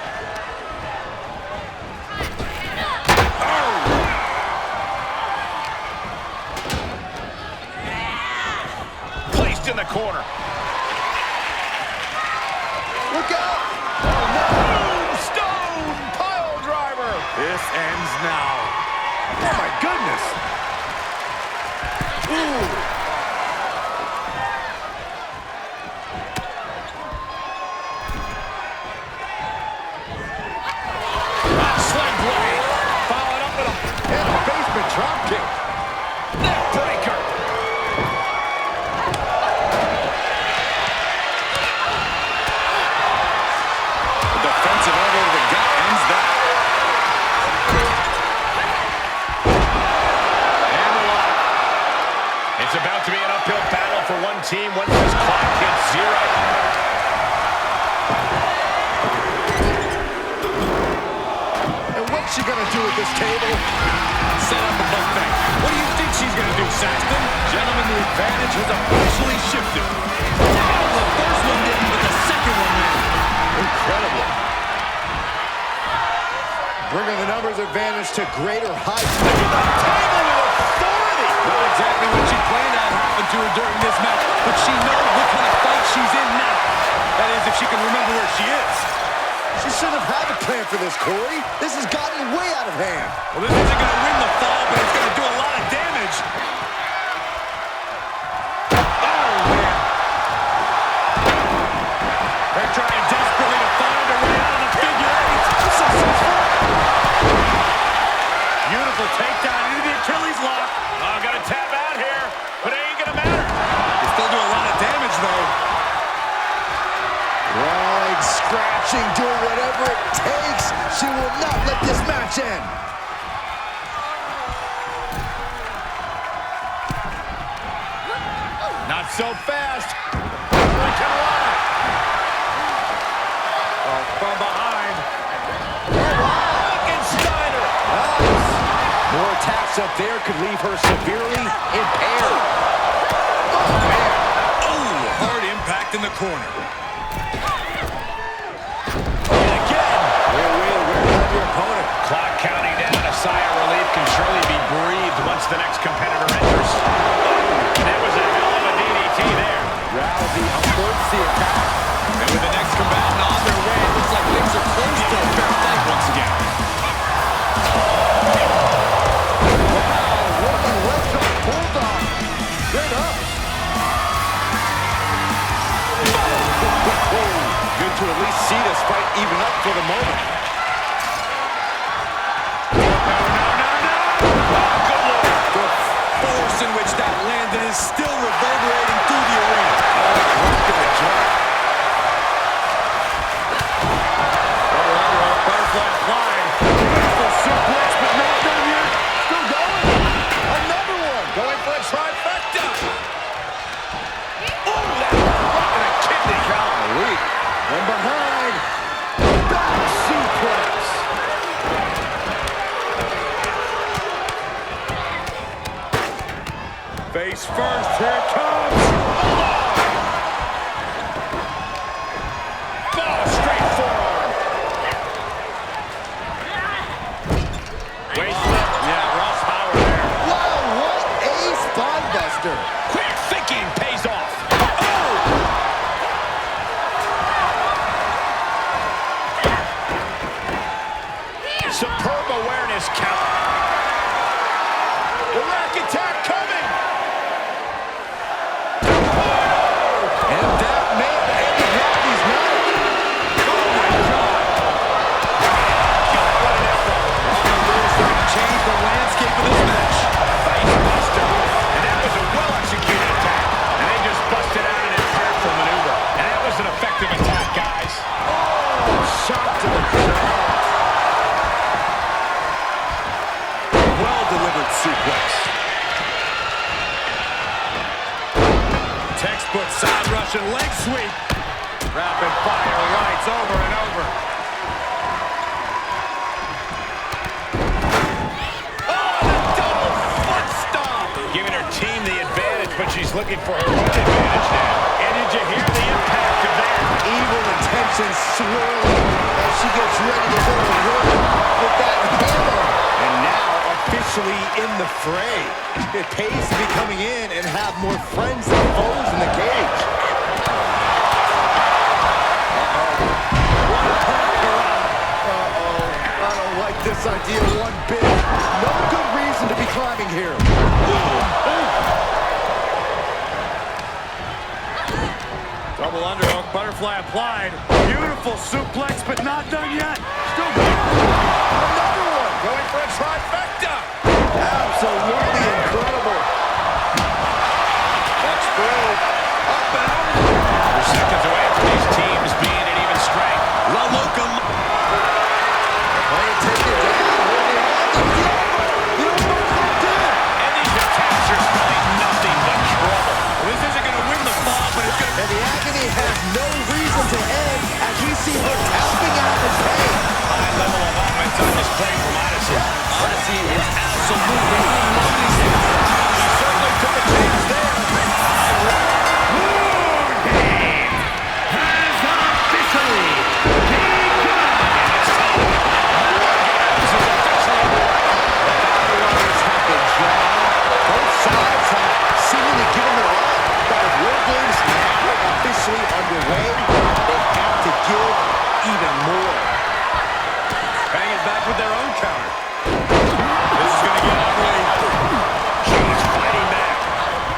Placed in the corner. Look out! Oh no! Stone pile driver. This ends now. Oh my goodness! Ooh! Sling blade. Followed up with a Basement drop kick. neck breaker. The defensive elbow to the gut ends that. And the lock. It's about to be an uphill battle for one team once this clock hits zero. And what's she gonna do at this table? Set up a buffet. What do you think she's going to do, Saxton? Gentlemen, the advantage has officially shifted. The first one didn't, but the second one did. Incredible. Bringing the numbers advantage to greater heights. Table with authority. Not exactly what she planned to have happen to her during this match, but she knows what kind of fight she's in now. That is, if she can remember where she is. She shouldn't have had a plan for this, Corey. This has gotten way out of hand. Well, this isn't going to win the fall, but it's going to do a lot of damage. Oh, man. They're trying desperately to find a way out of the figure eight. Beautiful takedown into the Achilles lock. Oh, got to tap out here, but it ain't gonna matter. They still do a lot of damage, though. Crawling, scratching, doing whatever it takes. She will not let this match end. Not so fast. Hurricane Rana. Oh, from behind. Steiner. Nice. More attacks up there could leave her severely impaired. Oh, man. Oh, hard impact in the corner. And again. Way to wear down your opponent. Clock counting down. A sigh of relief can surely be breathed once the next competitor enters. That was a hell of a DDT there. Rousey averts the attack. And with the next combatant on their way, it looks like things are close to a fair fight once again. see this fight even up for the moment. The force in which that landed is still reverberating through the arena. Rocking the jaw. Butterfly applied. Beautiful suplex, but not done yet. Still going. Another one. Going for a trifecta. Oh, that right in a kidney. Golly. From behind. Back suplex. Face first, here it comes. Oh, straight forearm. Waist lift. Yeah, Ross power there. Wow, what a spine buster. Quick thinking pays off. Superb awareness, count. The rack attack coming. And that may end Rocky's night. Oh, my God. What an effort. Change the landscape of this match. Face buster. And that was a well-executed attack. And they just busted out an impactful maneuver. And that was an effective attack, guys. Oh, shot to the jaw. Well-delivered suplex. Textbook side Russian leg sweep. Rapid fire rights over and over. Oh, the double foot stomp. Giving her team the advantage, but she's looking for her own advantage now. And did you hear the impact of that? Evil intentions swirling as she gets ready to go to work with that hammer. And now officially in the fray. It pays to be coming in and have more friends than foes in the cage. I don't like this idea one bit. No good reason to be climbing here. Double underhook, butterfly applied. Beautiful suplex, but not done yet. Still going. Another one. Going for a trifecta. Absolutely incredible. That's through. Up and over. We're seconds away from these teams being at even strength. La Locum. And these attacks are spelling nothing but trouble. This isn't going to win the fall, but it's going to... And the agony has no reason to end as we see her tapping out in pain. High level of offense on display from Odyssey. Odyssey is absolutely unloading here. She certainly took a chance there. Underway, they have to give even more. Bang it back with their own counter. This is going to get ugly. She's fighting back.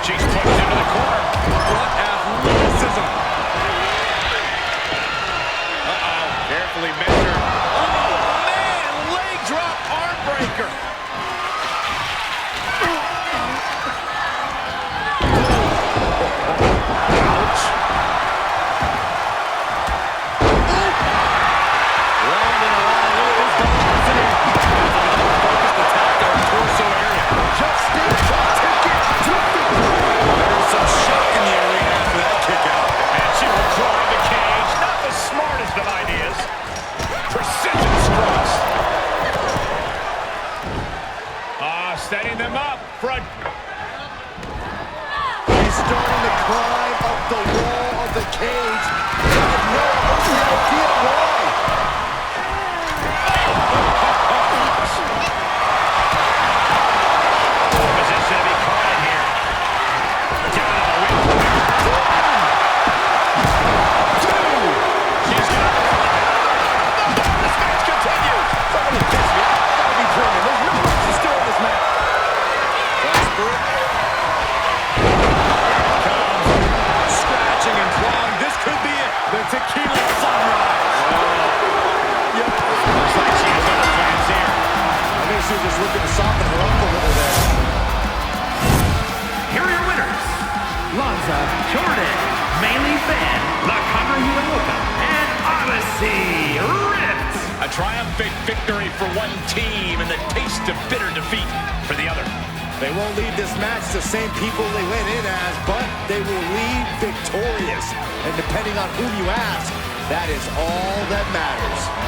She's pushed into the corner. What athleticism. Uh-oh. Carefully measured. Oh, man! Leg drop arm breaker. Ouch. Round and around. Look at this velocity. Focused attack on torso area. Just stay There's some shock in the arena after that kick out. And she will drive the cage. Not the smartest of ideas. Precision strikes. Setting them up. Front. He's starting to climb up the wall of the cage. I have no idea why. Position to be caught in here. Down on the wing. Two. She's got it. This match continues. Somebody piss me off. Gotta be dreaming. There's no way she's still in this match. Westbrook. Scratching and clawing. This could be it. The tequila sunrise. Lanza, Jordan, Melee Fan, La Hiraoka, and Odyssey Rift. A triumphant victory for one team and the taste of bitter defeat for the other. They won't leave this match the same people they went in as, but they will leave victorious. And depending on whom you ask, that is all that matters.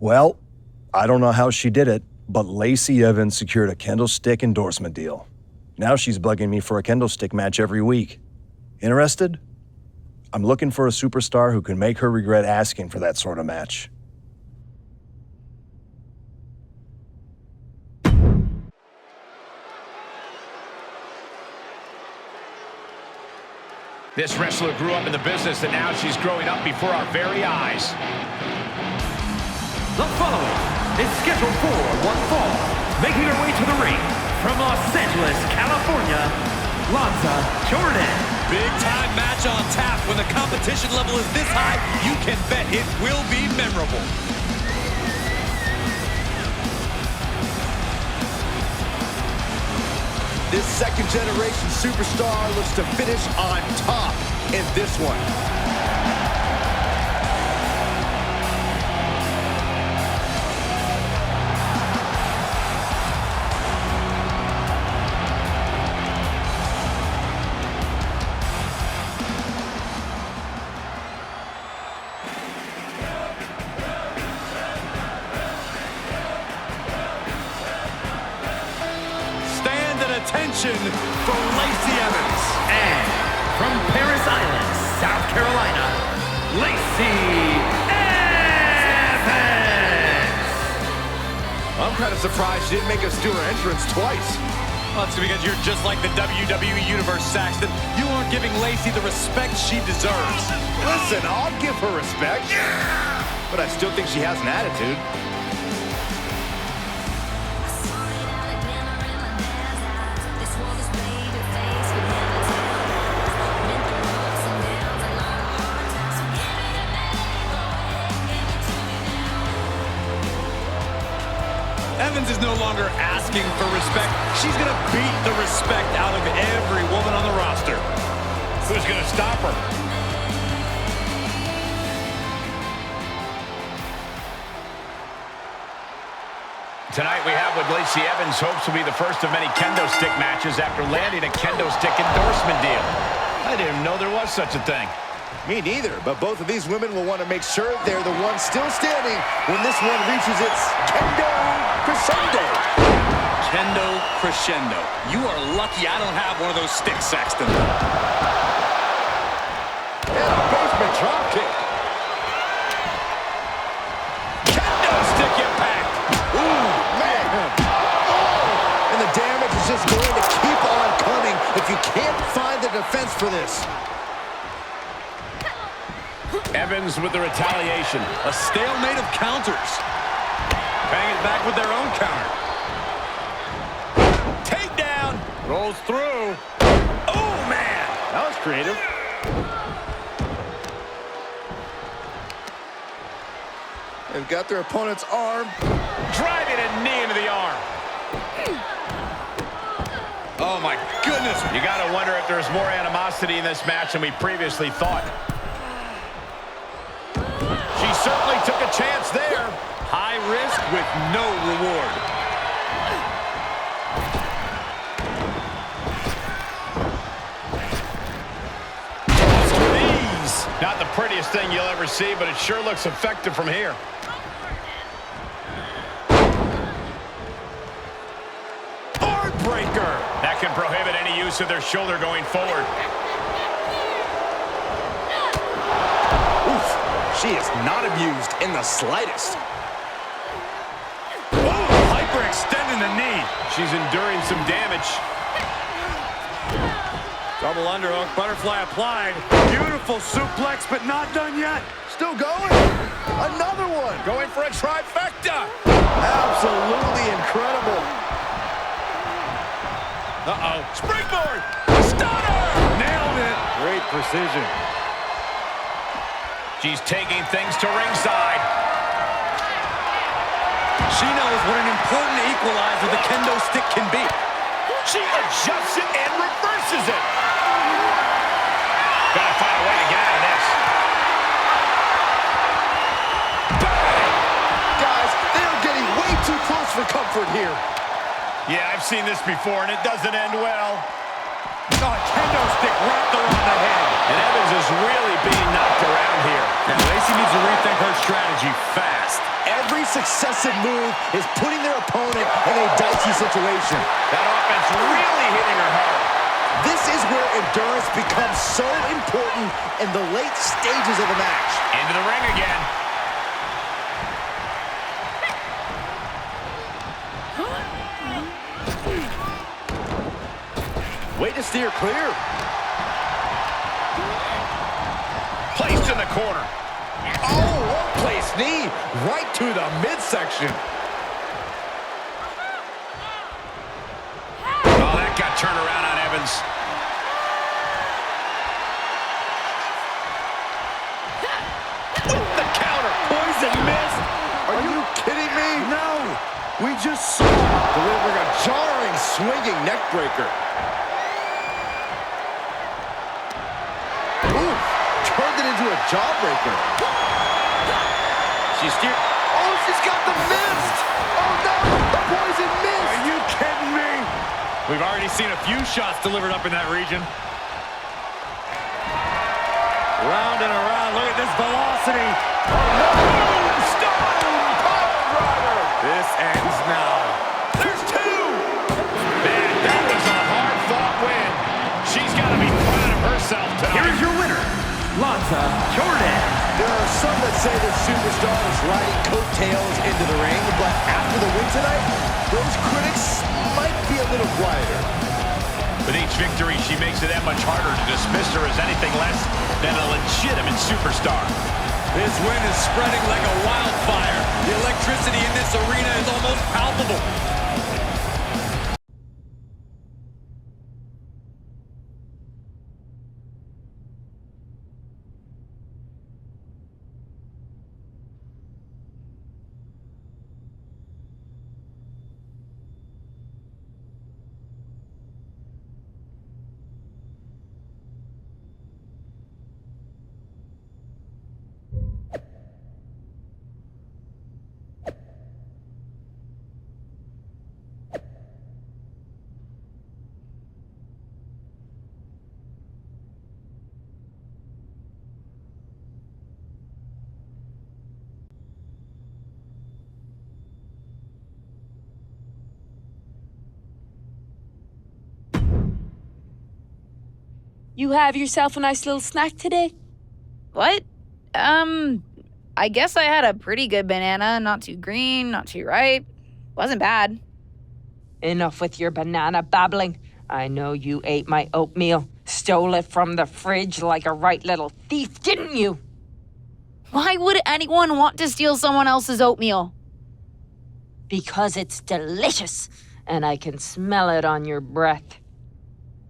Well, I don't know how she did it, but Lacey Evans secured a Candlestick endorsement deal. Now she's bugging me for a Candlestick match every week. Interested? I'm looking for a superstar who can make her regret asking for that sort of match. This wrestler grew up in the business, and now she's growing up before our very eyes. The following is scheduled for one fall, making her way to the ring from Los Angeles, California, Lanza Jordan. Big time match on tap. When the competition level is this high, you can bet it will be memorable. This second-generation superstar looks to finish on top in this one. Attention for Lacey Evans. And from Paris Island, South Carolina, Lacey Evans. I'm kind of surprised she didn't make us do her entrance twice. Well, that's because you're just like the WWE Universe, Saxton. You aren't giving Lacey the respect she deserves. Listen, I'll give her respect. Yeah! But I still think she has an attitude. Evans is no longer asking for respect. She's going to beat the respect out of every woman on the roster. Who's going to stop her? Tonight we have what Lacey Evans hopes will be the first of many kendo stick matches after landing a kendo stick endorsement deal. I didn't even know there was such a thing. Me neither, but both of these women will want to make sure they're the ones still standing when this one reaches its kendo crescendo. Kendo crescendo. You are lucky I don't have one of those sticks, Saxton. And a basement drop kick. Kendo stick impact. Ooh, man. Oh. And the damage is just going to keep on coming if you can't find the defense for this. Evans with the retaliation. A stalemate of counters. Bang it back with their own counter. Takedown. Rolls through. Oh, man. That was creative. They've got their opponent's arm. Driving a knee into the arm. Oh, my goodness. You got to wonder if there's more animosity in this match than we previously thought. She certainly took a chance there. High risk with no reward. Knees. Not the prettiest thing you'll ever see, but it sure looks effective from here. breaker. That can prohibit any use of their shoulder going forward. Oof, she is not abused in the slightest. Wow, hyperextending the knee. She's enduring some damage. Double underhook, butterfly applied. Beautiful suplex, but not done yet. Still going. Another one. Going for a trifecta. Absolutely incredible. Uh-oh. Springboard. Stunner. Nailed it. Great precision. She's taking things to ringside. She knows what an important equalizer the kendo stick can be. She adjusts it and reverses it. Gotta find a way to get out of this. Bang! Guys, they are getting way too close for comfort here. Yeah, I've seen this before, and it doesn't end well. Oh, kendo stick wrapped around the head. And Evans is really being knocked around here. And Lacey needs to rethink her strategy fast. Every successive move is putting their opponent in a dicey situation. That offense really hitting her hard. This is where endurance becomes so important in the late stages of the match. Into the ring again. Way to steer clear. Placed in the corner. Oh, well-placed knee right to the midsection. Oh, that got turned around on Evans. The counter. Poison missed. Are you kidding me? No. We just saw delivering a jarring, swinging neck breaker. Ooh, turned it into a jawbreaker. She steered. Oh, she's got the mist. Oh, no, the poison mist. Are you kidding me? We've already seen a few shots delivered up in that region. Round and around. Look at this velocity. Oh, no. Stone Power Driver. This ends now. There's two. Man, that was a hard-fought win. She's got to be proud of herself tonight. Here is your winner, Lanza Jordan. There are some that say the superstar is riding coattails into the ring, but after the win tonight, those critics might be a little quieter. With each victory, she makes it that much harder to dismiss her as anything less than a legitimate superstar. This win is spreading like a wildfire. The electricity in this arena is almost palpable. You have yourself a nice little snack today? What? I guess I had a pretty good banana. Not too green, not too ripe. Wasn't bad. Enough with your banana babbling. I know you ate my oatmeal. Stole it from the fridge like a right little thief, didn't you? Why would anyone want to steal someone else's oatmeal? Because it's delicious, and I can smell it on your breath.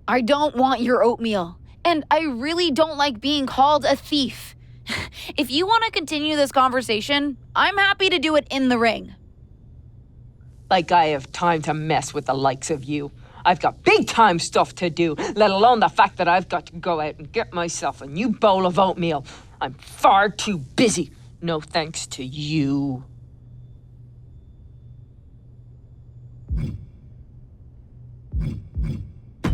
I don't want your oatmeal. And I really don't like being called a thief. If you want to continue this conversation, I'm happy to do it in the ring. Like I have time to mess with the likes of you. I've got big-time stuff to do, let alone the fact that I've got to go out and get myself a new bowl of oatmeal. I'm far too busy. No thanks to you.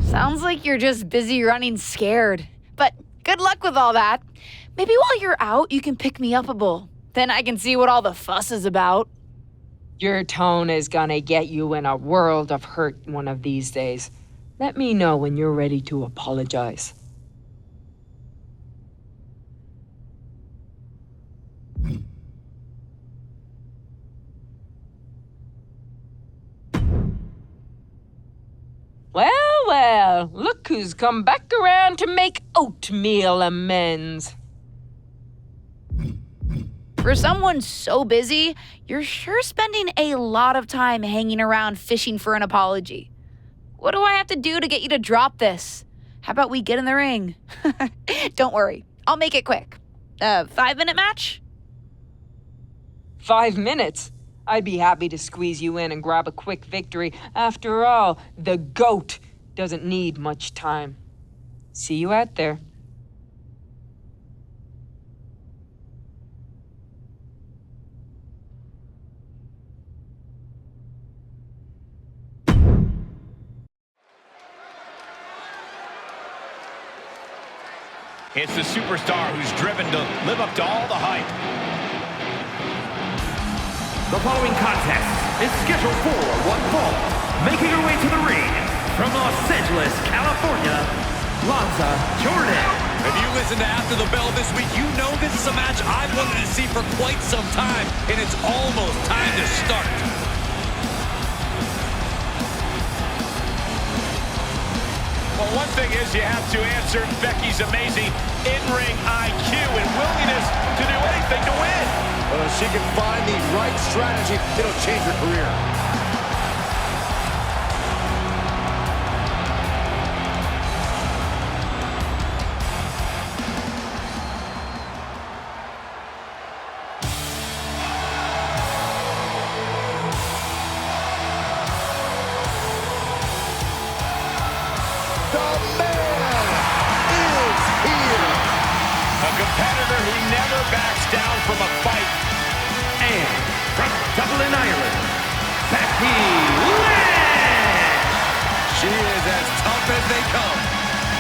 Sounds like you're just busy running scared. But good luck with all that. Maybe while you're out, you can pick me up a bowl. Then I can see what all the fuss is about. Your tone is gonna get you in a world of hurt one of these days. Let me know when you're ready to apologize. Well, look who's come back around to make oatmeal amends. For someone so busy, you're sure spending a lot of time hanging around fishing for an apology. What do I have to do to get you to drop this? How about we get in the ring? Don't worry, I'll make it quick. 5-minute match? 5 minutes? I'd be happy to squeeze you in and grab a quick victory. After all, the GOAT doesn't need much time. See you out there. It's the superstar who's driven to live up to all the hype. The following contest is scheduled for one fall. Making her way to the ring from Los Angeles, California, Lanza Jordan. If you listen to After the Bell this week, you know this is a match I've wanted to see for quite some time, and it's almost time to start. Well, one thing is you have to answer Becky's amazing in-ring IQ and willingness to do anything to win. Well, if she can find the right strategy, it'll change her career. The man is here. A competitor who never backs down from a fight. And from Dublin, Ireland, Becky Lynch. She is as tough as they come.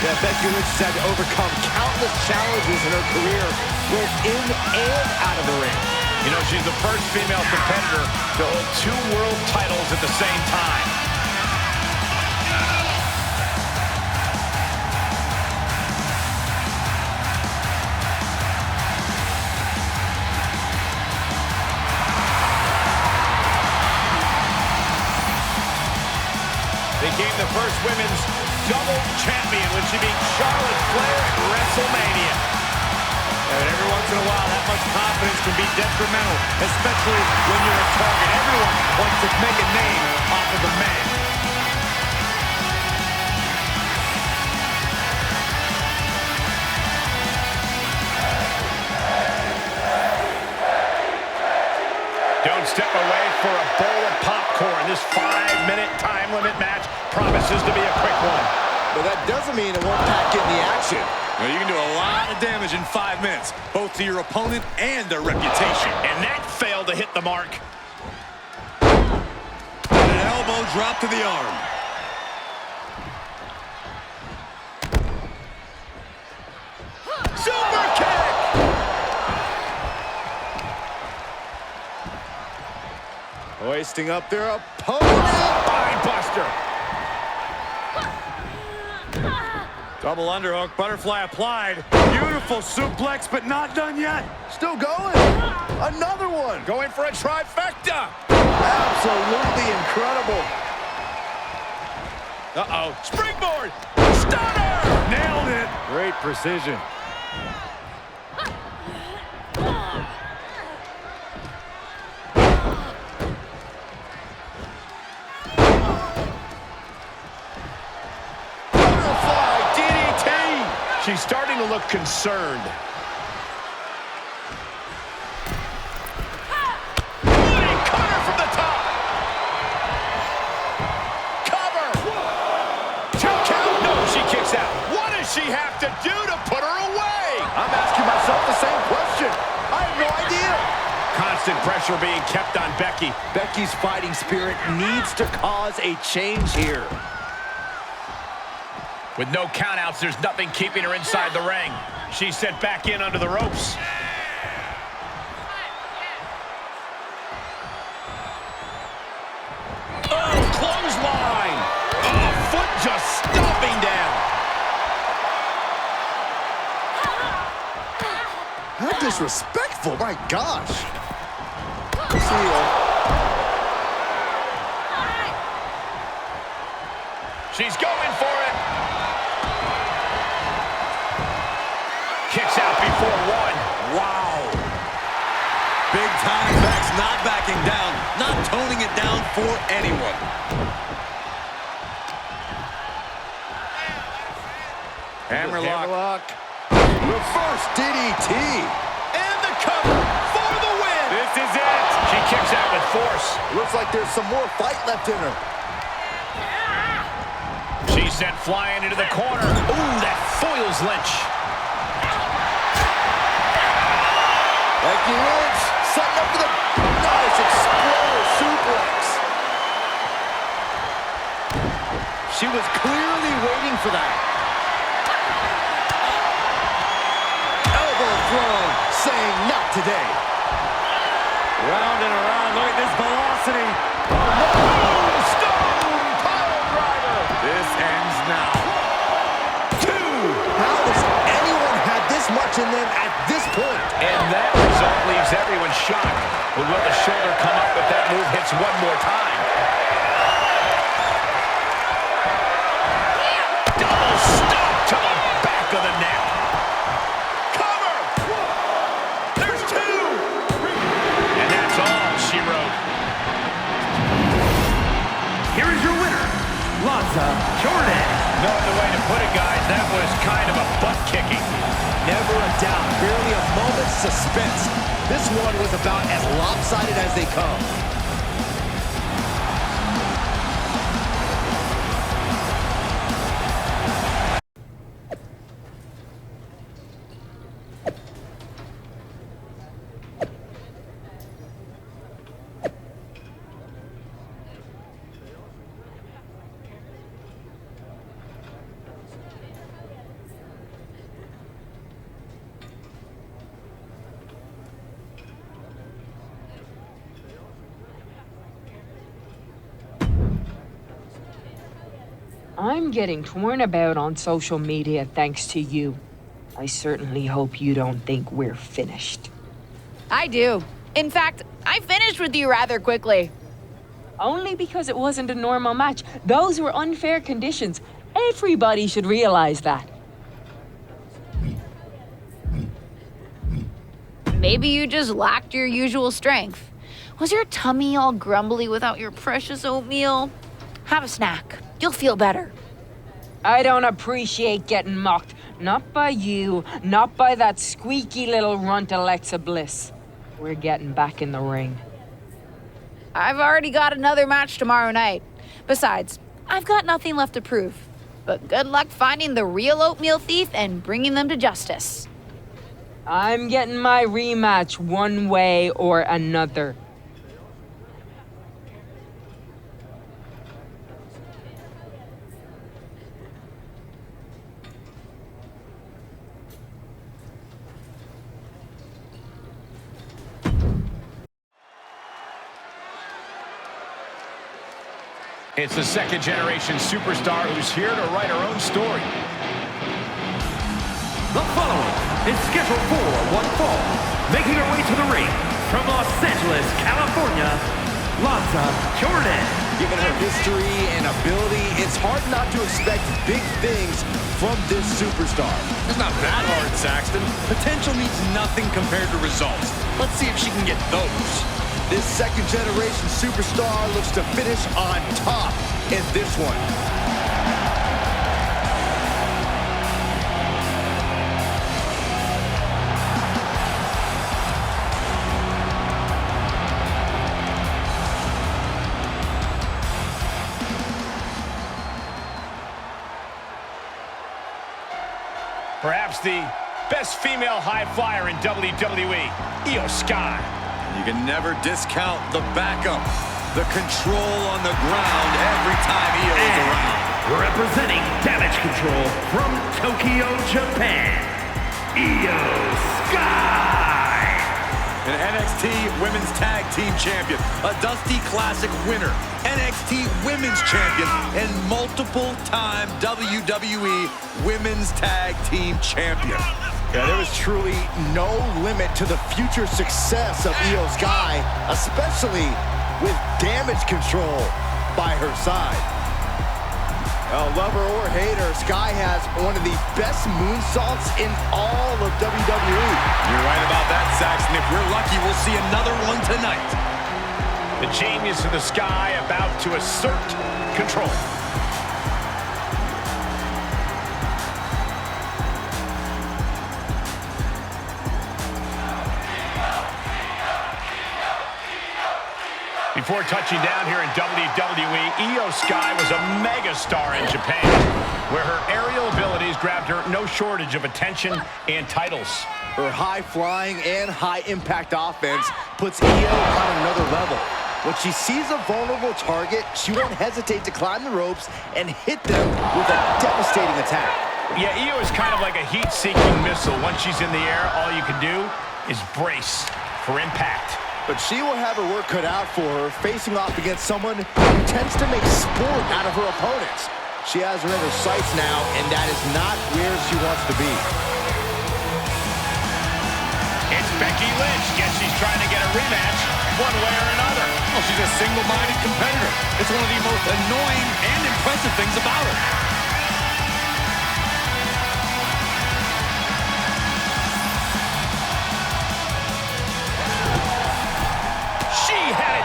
Yeah, Becky Lynch has had to overcome countless challenges in her career, both in and out of the ring. You know, she's the first female competitor to hold 2 world titles at the same time. Became the first women's double champion when she beat Charlotte Flair at WrestleMania. And every once in a while, that much confidence can be detrimental, especially when you're a target. Everyone wants to make a name off of the man. Don't step away for a bowl of popcorn. This 5-minute time limit match promises to be a quick one. But that doesn't mean it won't pack in the action. Now, you can do a lot of damage in 5 minutes, both to your opponent and their reputation. And that failed to hit the mark. And an elbow drop to the arm. Super kick! Hoisting up their opponent. Spine buster. Double underhook, butterfly applied. Beautiful suplex, but not done yet. Still going. Another one. Going for a trifecta. Absolutely incredible. Uh-oh. Springboard. Stunner. Nailed it. Great precision. She's starting to look concerned. Running cutter from the top. Cover. 2 count. No, she kicks out. What does she have to do to put her away? I'm asking myself the same question. I have no idea. Constant pressure being kept on Becky. Becky's fighting spirit needs to cause a change here. With no countouts, there's nothing keeping her inside the ring. She's sent back in under the ropes. disrespectful, my gosh. She's going for it. Kicks out before one. Wow. Big time backs, not backing down, not toning it down for anyone. Hammerlock. Reverse DDT. And the cover for the win. This is it. She kicks out with force. Looks like there's some more fight left in her. She's sent flying into the corner. Ooh, that foils Lynch. Becky Lynch setting up for the nice exploder suplex. She was clearly waiting for that. Elbow thrown, saying not today. Round and around. Look at this velocity. Stone pile driver. This ends now. How has anyone had this much in them at this point? And that result leaves everyone shocked. But will the shoulder come up if that move hits one more time? Double stop to the back of the neck. Cover! There's two! And that's all she wrote. Here is your winner, Lanza Jordan. No other way to put it, guys. That was kind of a butt-kicking. Never a doubt, barely a moment's suspense. This one was about as lopsided as they come. I'm getting torn about on social media thanks to you. I certainly hope you don't think we're finished. I do. In fact, I finished with you rather quickly. Only because it wasn't a normal match. Those were unfair conditions. Everybody should realize that. Maybe you just lacked your usual strength. Was your tummy all grumbly without your precious oatmeal? Have a snack. You'll feel better. I don't appreciate getting mocked. Not by you, not by that squeaky little runt Alexa Bliss. We're getting back in the ring. I've already got another match tomorrow night. Besides, I've got nothing left to prove. But good luck finding the real oatmeal thief and bringing them to justice. I'm getting my rematch one way or another. It's the second-generation superstar who's here to write her own story. The following is scheduled for one fall. Making her way to the ring from Los Angeles, California, Lanza Jordan. Given her history and ability, it's hard not to expect big things from this superstar. It's not that hard, Saxton. Potential means nothing compared to results. Let's see if she can get those. This second-generation superstar looks to finish on top in this one. Perhaps the best female high flyer in WWE, Io Sky. You can never discount the backup, the control on the ground every time Io is around. Representing Damage Control from Tokyo, Japan, Io Sky. An NXT Women's Tag Team Champion, a Dusty Classic winner, NXT Women's Champion, and multiple-time WWE Women's Tag Team Champion. Yeah, there is truly no limit to the future success of Io Sky, especially with damage control by her side. Lover or hater, Sky has one of the best moonsaults in all of WWE. You're right about that, Saxton. If we're lucky, we'll see another one tonight. The genius of the Sky about to assert control. Before touching down here in WWE, Io Sky was a megastar in Japan, where her aerial abilities grabbed her no shortage of attention and titles. Her high-flying and high-impact offense puts Io on another level. When she sees a vulnerable target, she won't hesitate to climb the ropes and hit them with a devastating attack. Yeah, Io is kind of like a heat-seeking missile. Once she's in the air, all you can do is brace for impact. But she will have her work cut out for her, facing off against someone who tends to make sport out of her opponents. She has her in her sights now, and that is not where she wants to be. It's Becky Lynch. Guess she's trying to get a rematch one way or another. Well, she's a single-minded competitor. It's one of the most annoying and impressive things about her.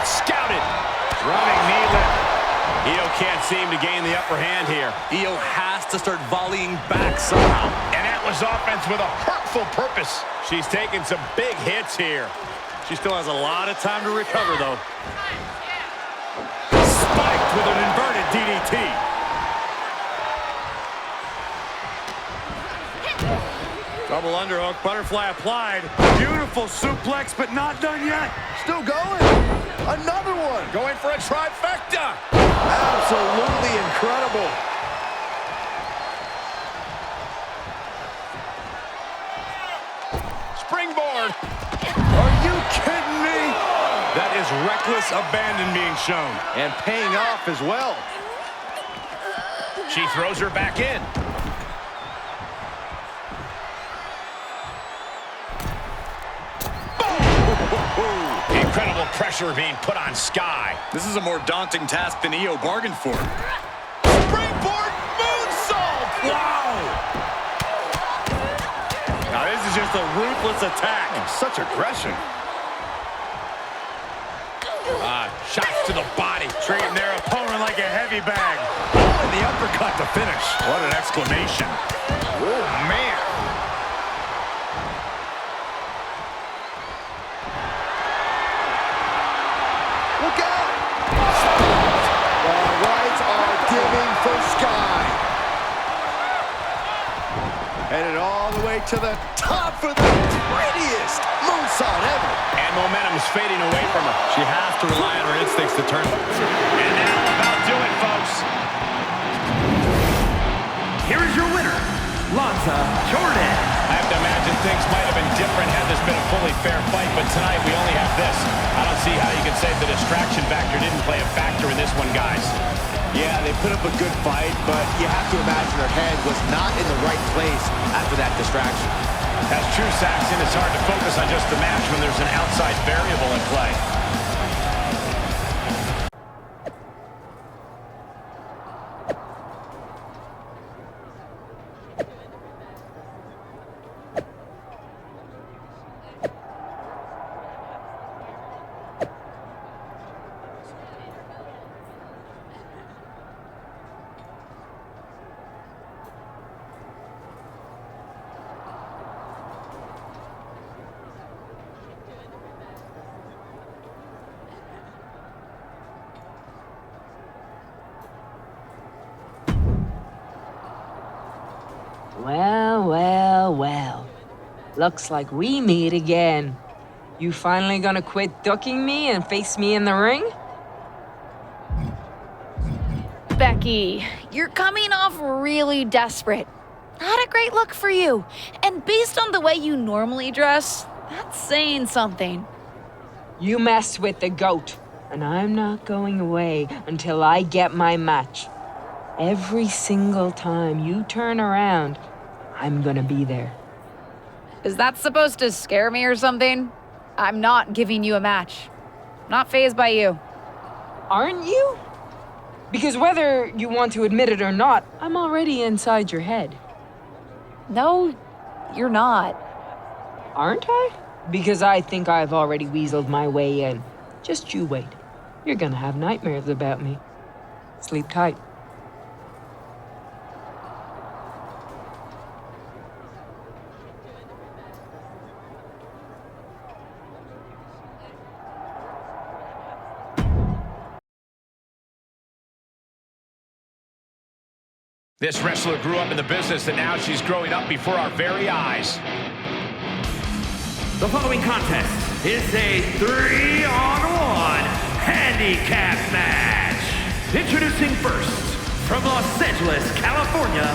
Scouted. Running knee lift. Io can't seem to gain the upper hand here. Io has to start volleying back somehow. And that was offense with a hurtful purpose. She's taking some big hits here. She still has a lot of time to recover, though. Spiked with an inverted DDT. Double underhook, butterfly applied. Beautiful suplex, but not done yet. Still going. Another one. Going for a trifecta. Absolutely incredible. Springboard. Are you kidding me? That is reckless abandon being shown. And paying off as well. She throws her back in. Incredible pressure being put on Sky. This is a more daunting task than Io bargained for. Springboard moonsault! Wow! Now this is just a ruthless attack. Such aggression. Shots to the body. Treating their opponent like a heavy bag. Oh, and the uppercut to finish. What an exclamation. Oh, man. Look out! The lights are dimming for Sky. Headed all the way to the top for the prettiest moonsault ever. And momentum's fading away from her. She has to rely on her instincts to turn. And that'll about do it, folks. Here is your winner, Lanza Jordan. I have to imagine things might have been different had this been a fully fair fight, but tonight we only have this. I don't see how you can say the distraction factor didn't play a factor in this one, guys. Yeah, they put up a good fight, but you have to imagine her head was not in the right place after that distraction. That's true, Saxon. It's hard to focus on just the match when there's an outside variable in play. Well, well, well. Looks like we meet again. You finally gonna quit ducking me and face me in the ring? Becky, you're coming off really desperate. Not a great look for you. And based on the way you normally dress, that's saying something. You messed with the GOAT, and I'm not going away until I get my match. Every single time you turn around, I'm gonna be there. Is that supposed to scare me or something? I'm not giving you a match. I'm not fazed by you. Aren't you? Because whether you want to admit it or not, I'm already inside your head. No, you're not. Aren't I? Because I think I've already weaseled my way in. Just you wait. You're gonna have nightmares about me. Sleep tight. This wrestler grew up in the business, and now she's growing up before our very eyes. The following contest is a 3-on-1 handicap match. Introducing first, from Los Angeles, California,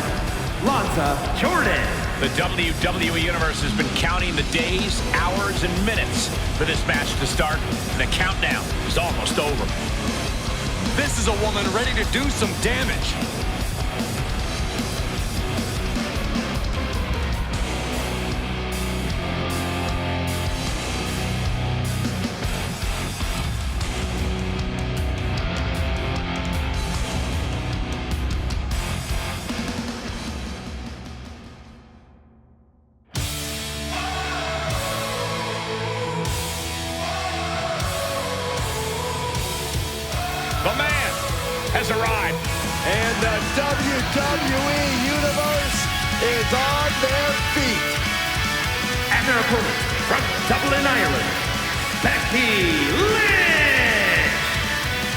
Lanza Jordan. The WWE Universe has been counting the days, hours, and minutes for this match to start, and the countdown is almost over. This is a woman ready to do some damage. The man has arrived. And the WWE Universe is on their feet. And their opponent, from Dublin, Ireland, Becky Lynch.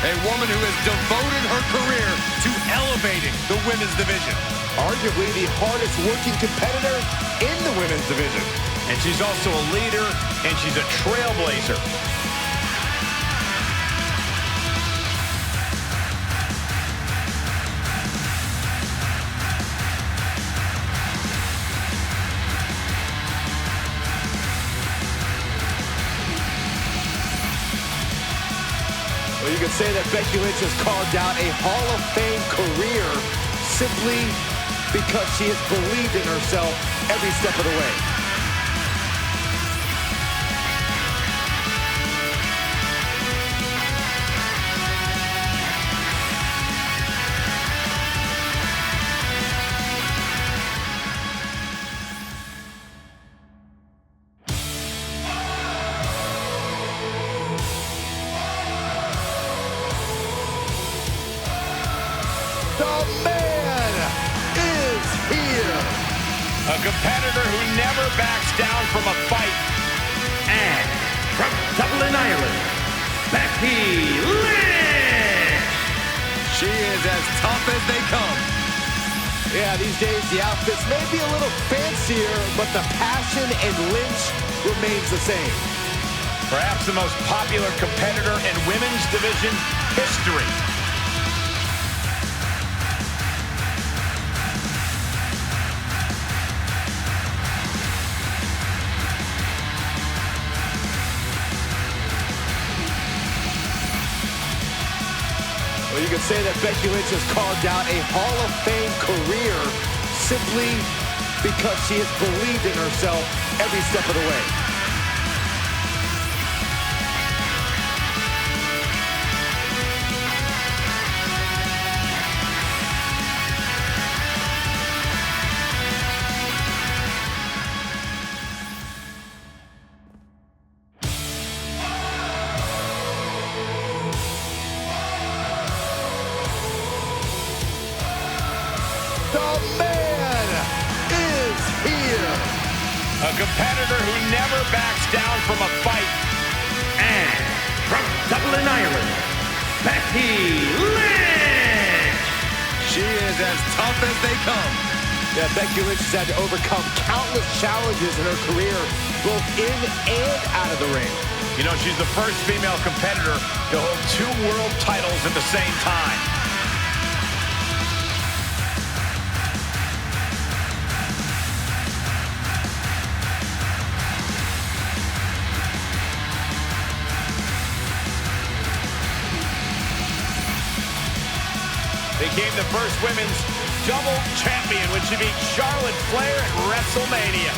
A woman who has devoted her career to elevating the women's division. Arguably the hardest working competitor in the women's division. And she's also a leader, and she's a trailblazer. Well, you could say that Becky Lynch has carved out a Hall of Fame career simply because she has believed in herself every step of the way. The man is here. A competitor who never backs down from a fight. And from Dublin, Ireland, Becky Lynch. She is as tough as they come. Yeah, these days the outfits may be a little fancier, but the passion in Lynch remains the same. Perhaps the most popular competitor in women's division history. Well, you could say that Becky Lynch has carved out a Hall of Fame career simply because she has believed in herself every step of the way. The man is here. A competitor who never backs down from a fight. And from Dublin, Ireland, Becky Lynch. She is as tough as they come. Yeah, Becky Lynch has had to overcome countless challenges in her career, both in and out of the ring. You know, she's the first female competitor to hold 2 world titles at the same time. Became the first women's double champion when she beat Charlotte Flair at WrestleMania.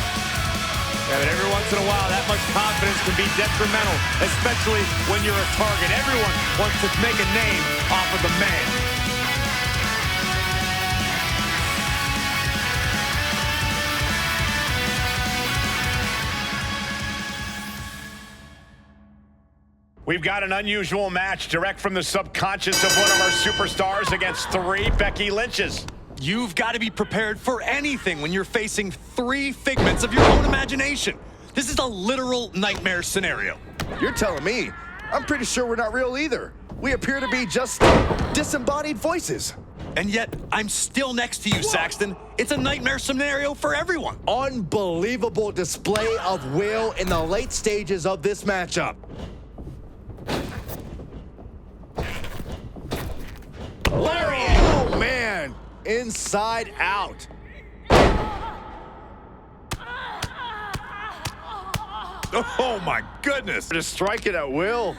Yeah, but every once in a while, that much confidence can be detrimental, especially when you're a target. Everyone wants to make a name off of the man. We've got an unusual match direct from the subconscious of one of our superstars against 3 Becky Lynches. You've got to be prepared for anything when you're facing 3 figments of your own imagination. This is a literal nightmare scenario. You're telling me. I'm pretty sure we're not real either. We appear to be just disembodied voices. And yet, I'm still next to you, Saxton. It's a nightmare scenario for everyone. Unbelievable display of will in the late stages of this matchup. Lariat! Oh, man. Inside out. Oh, my goodness. Just strike it at will.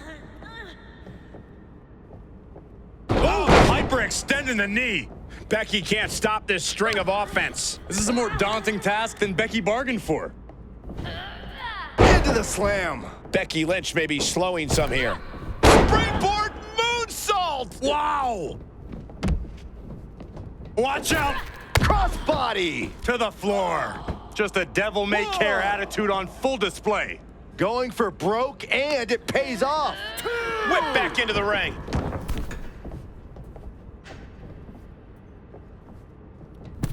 Oh, hyperextending the knee. Becky can't stop this string of offense. This is a more daunting task than Becky bargained for. Into the slam. Becky Lynch may be slowing some here. Springboard moonsault! Wow! Watch out! Crossbody. To the floor. Just a devil-may-care attitude on full display. Going for broke, and it pays off. Whip back into the ring.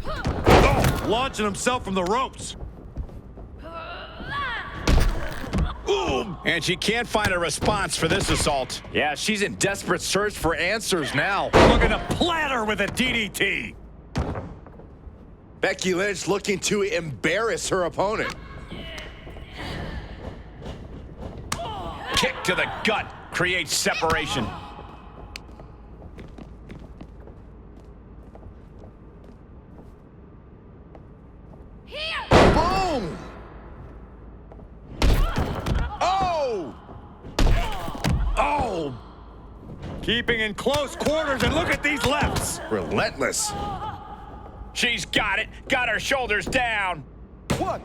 Oh, launching himself from the ropes. Ooh, and she can't find a response for this assault. Yeah, she's in desperate search for answers now. Looking to platter with a DDT. Becky Lynch looking to embarrass her opponent. Kick to the gut creates separation. Boom! Oh! Oh! Keeping in close quarters, and look at these lefts. Relentless. She's got it. Got her shoulders down. 1,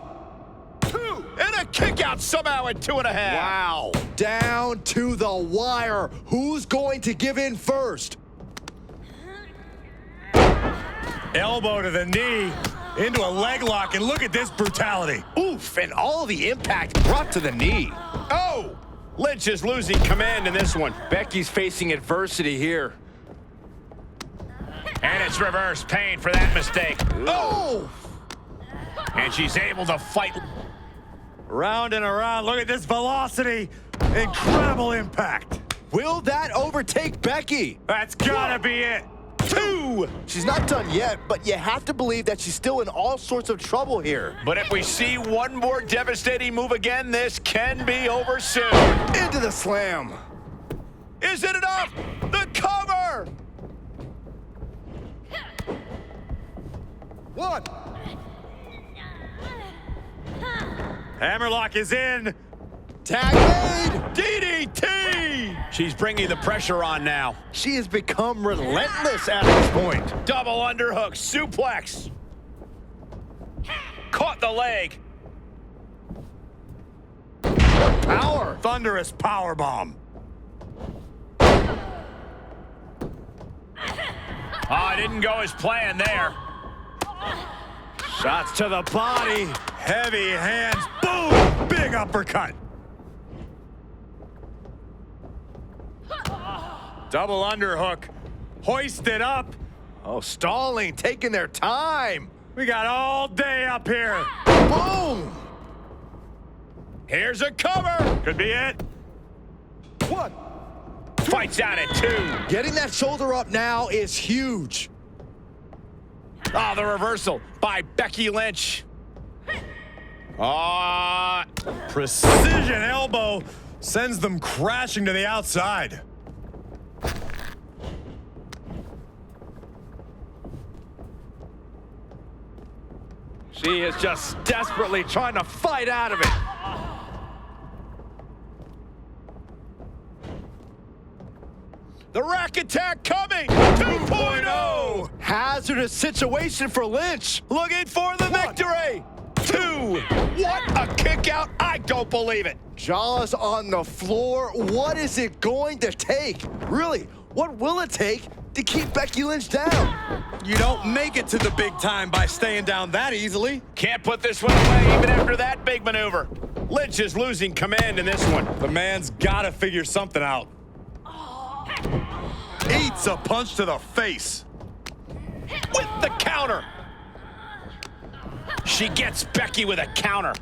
2, And a kick out somehow at 2.5. wow. Down to the wire. Who's going to give in first? Elbow to the knee, into a leg lock, and look at this brutality. Oof, and all the impact brought to the knee. Oh! Lynch is losing command in this one. Becky's facing adversity here. And it's reverse pain for that mistake. Oh! And she's able to fight. Round and around, look at this velocity. Incredible impact. Will that overtake Becky? That's gotta be it. 2! She's not done yet, but you have to believe that she's still in all sorts of trouble here. But if we see one more devastating move again, this can be over soon. Into the slam. Is it enough? The cover! 1. Hammerlock is in. Tag made. DDT! She's bringing the pressure on now. She has become relentless at this point. Double underhook, suplex. Caught the leg. Power. Thunderous power bomb. Oh, it didn't go as planned there. Shots to the body. Heavy hands. Boom! Big uppercut. Double underhook. Hoisted up. Oh, stalling, taking their time. We got all day up here. Boom. Here's a cover. Could be it. 1. Fights out at 2. Getting that shoulder up now is huge. Oh, the reversal by Becky Lynch. Precision elbow sends them crashing to the outside. She is just desperately trying to fight out of it. The rack attack coming. 2.0. Hazardous situation for Lynch. Looking for the victory. 2. 2. What a kick out. I don't believe it. Jaws on the floor. What is it going to take? Really, what will it take to keep Becky Lynch down? You don't make it to the big time by staying down that easily. Can't put this one away even after that big maneuver. Lynch is losing command in this one. The man's got to figure something out. Eats a punch to the face. With the counter. She gets Becky with a counter.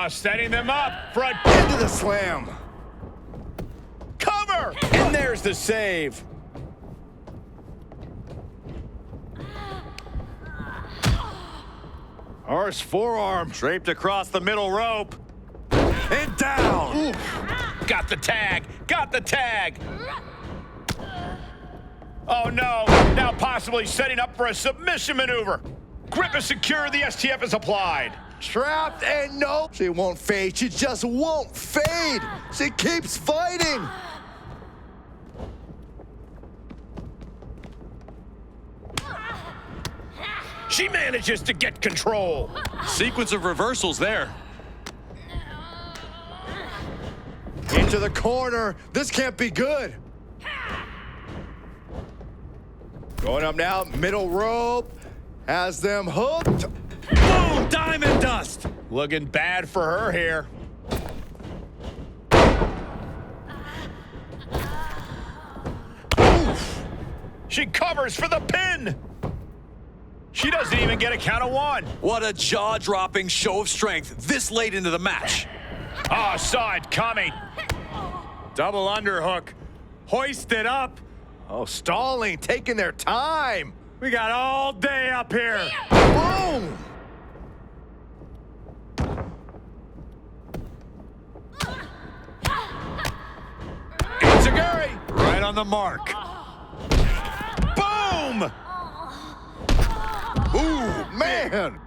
Setting them up. Front Into the slam. cover. And there's the save. Harsh forearm. Draped across the middle rope. And down. Oof. Got the tag. Got the tag. Oh, no. Now possibly setting up for a submission maneuver. Grip is secure. The STF is applied. Trapped and nope. She won't fade. She just won't fade. She keeps fighting. She manages to get control. Sequence of reversals there. Into the corner. This can't be good. Going up now. Middle rope. Has them hooked. Boom! Diamond dust. Looking bad for her here. Oof. She covers for the pin. She doesn't even get a count of 1. What a jaw-dropping show of strength this late into the match. Oh, saw it coming. Double underhook. Hoist it up. Oh, stalling. Taking their time. We got all day up here. Boom. Enziguri. Right on the mark. Boom. Ooh, man.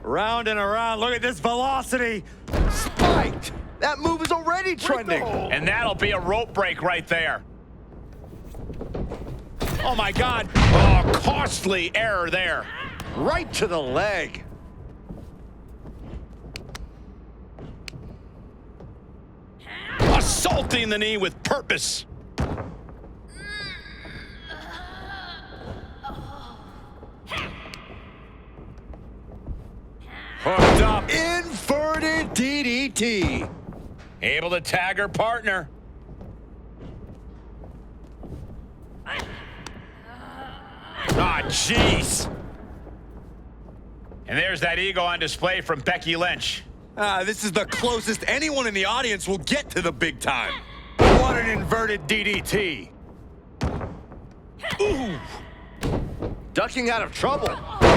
Round and around. Look at this velocity. Spiked. That move is already trending. And that'll be a rope break right there. Oh, my God. Oh, costly error there. Right to the leg. Assaulting the knee with purpose. Hooked up. Inverted DDT. Able to tag her partner. Ah, jeez. And there's that ego on display from Becky Lynch. This is the closest anyone in the audience will get to the big time. What an inverted DDT. Ooh. Ducking out of trouble.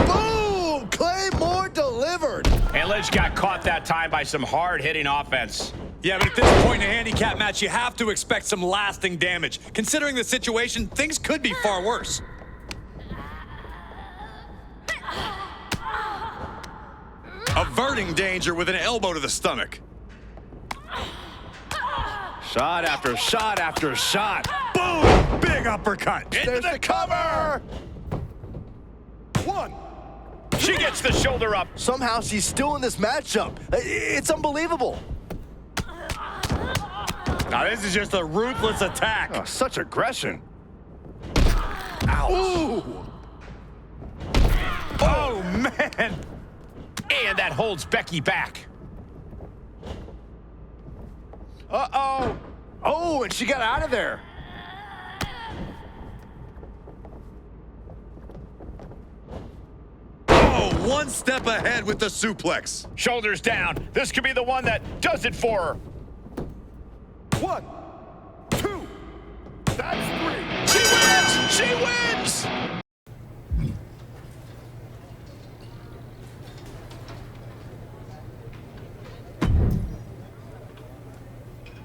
Boom! Claymore delivered. And Lynch got caught that time by some hard-hitting offense. Yeah, but at this point in a handicap match, you have to expect some lasting damage. Considering the situation, things could be far worse. Averting danger with an elbow to the stomach. Shot after shot after shot. Boom! Big uppercut. There's the cover. 1. She gets the shoulder up. Somehow she's still in this matchup. It's unbelievable. Now this is just a ruthless attack. Oh, such aggression. Ouch. Ooh. Oh, man. And that holds Becky back. Uh-oh. Oh, and she got out of there. Oh, one step ahead with the suplex. Shoulders down. This could be the one that does it for her. 1, 2. That's 3. She wins! She wins!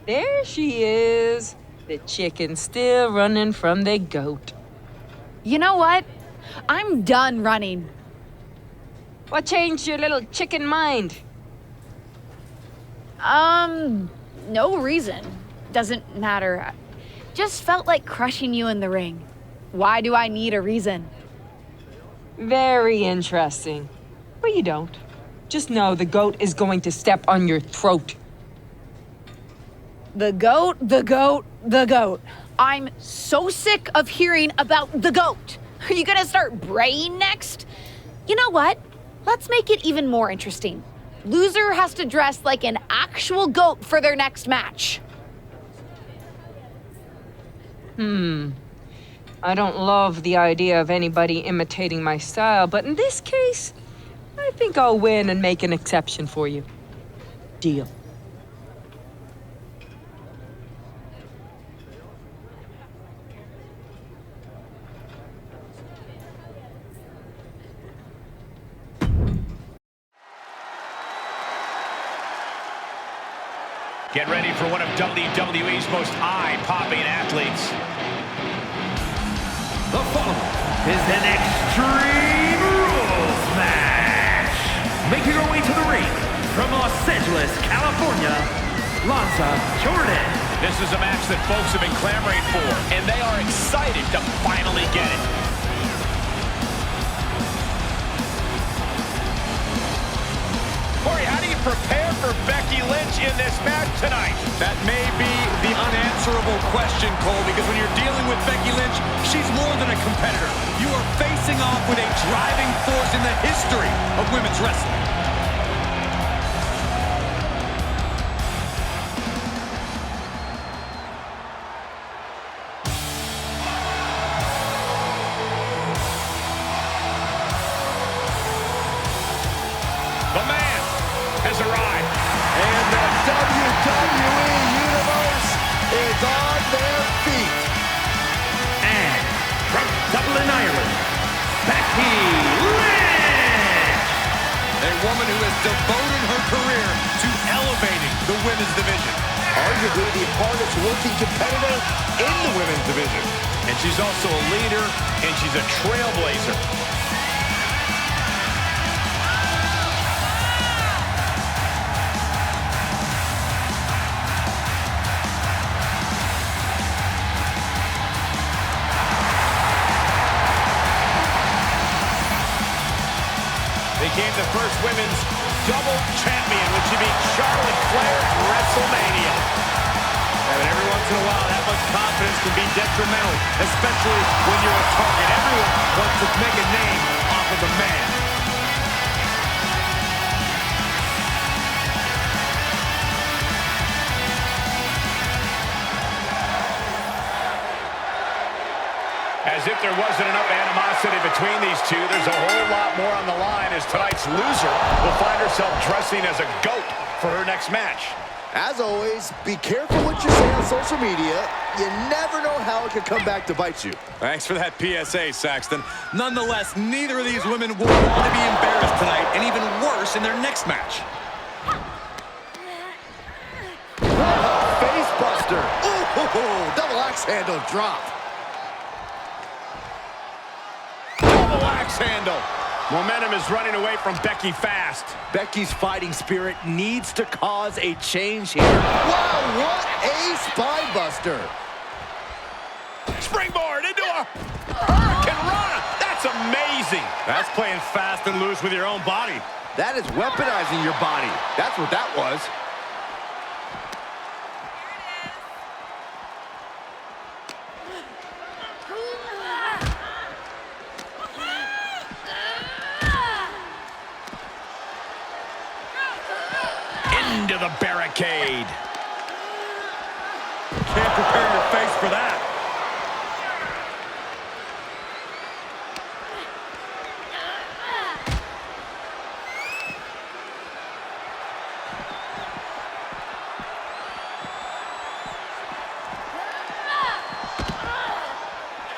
There she is. The chicken still running from the goat. You know what? I'm done running. What changed your little chicken mind? No reason. Doesn't matter. Just felt like crushing you in the ring. Why do I need a reason? Very interesting. But you don't. Just know the goat is going to step on your throat. The goat, the goat, the goat. I'm so sick of hearing about the goat. Are you gonna start braying next? You know what? Let's make it even more interesting. Loser has to dress like an actual goat for their next match. I don't love the idea of anybody imitating my style, but in this case, I think I'll win and make an exception for you. Deal. Get ready for one of WWE's most eye-popping athletes. The following is an Extreme Rules match. Making her way to the ring from Los Angeles, California, Lanza Jordan. This is a match that folks have been clamoring for, and they are excited to finally get it. Corey, how do you prepare for Becky Lynch in this match tonight? That may be the unanswerable question, Cole, because when you're dealing with Becky Lynch, she's more than a competitor. You are facing off with a driving force in the history of women's wrestling. The man has arrived. And the WWE Universe is on their feet. And from Dublin, Ireland, Becky Lynch. A woman who has devoted her career to elevating the women's division. Arguably the hardest working competitor in the women's division. And she's also a leader, and she's a trailblazer. Became the first women's double champion when she beat Charlotte Flair at WrestleMania. Yeah, but every once in a while, that much confidence can be detrimental, especially when you're a target. Everyone wants to make a name off of the man. As if there wasn't enough animosity between these two, there's a whole lot more on the line as tonight's loser will find herself dressing as a goat for her next match. As always, be careful what you say on social media. You never know how it could come back to bite you. Thanks for that PSA, Saxton. Nonetheless, neither of these women will want to be embarrassed tonight, and even worse in their next match. Face buster. Ooh, double axe handle drop. Double axe handle. Momentum is running away from Becky fast. Becky's fighting spirit needs to cause a change here. Wow, what a spine buster. Springboard into a Hurricane Rana. That's amazing. That's playing fast and loose with your own body. That is weaponizing your body. That's what that was. Into the barricade. Can't prepare your face for that.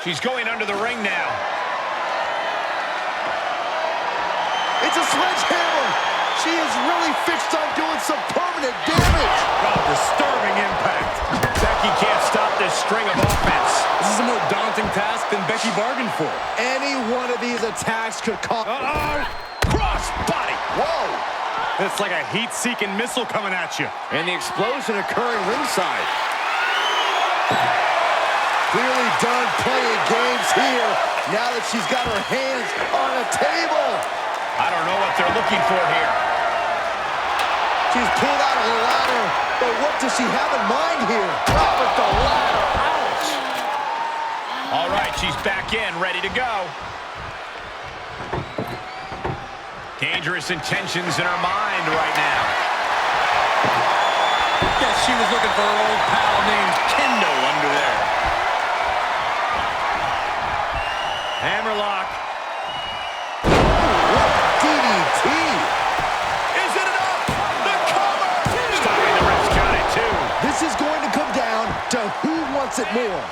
She's going under the ring now. It's a sledgehammer. She is really fixed on doing some permanent damage. Oh, disturbing impact. Becky can't stop this string of offense. This is a more daunting task than Becky bargained for. Any one of these attacks could cause... Cross body. Whoa! It's like a heat-seeking missile coming at you. And the explosion occurring ringside. clearly done playing games here now that she's got her hands on a table. I don't know what they're looking for here. She's pulled out of the ladder, but what does she have in mind here? Up with the ladder. Ouch. All right, she's back in, ready to go. Dangerous intentions in her mind right now. Guess she was looking for her old pal named Kendo under there. Hammerlock. What DDT. Is it enough? The cover! Stopping the ref's count at 2. This is going to come down to who wants it more.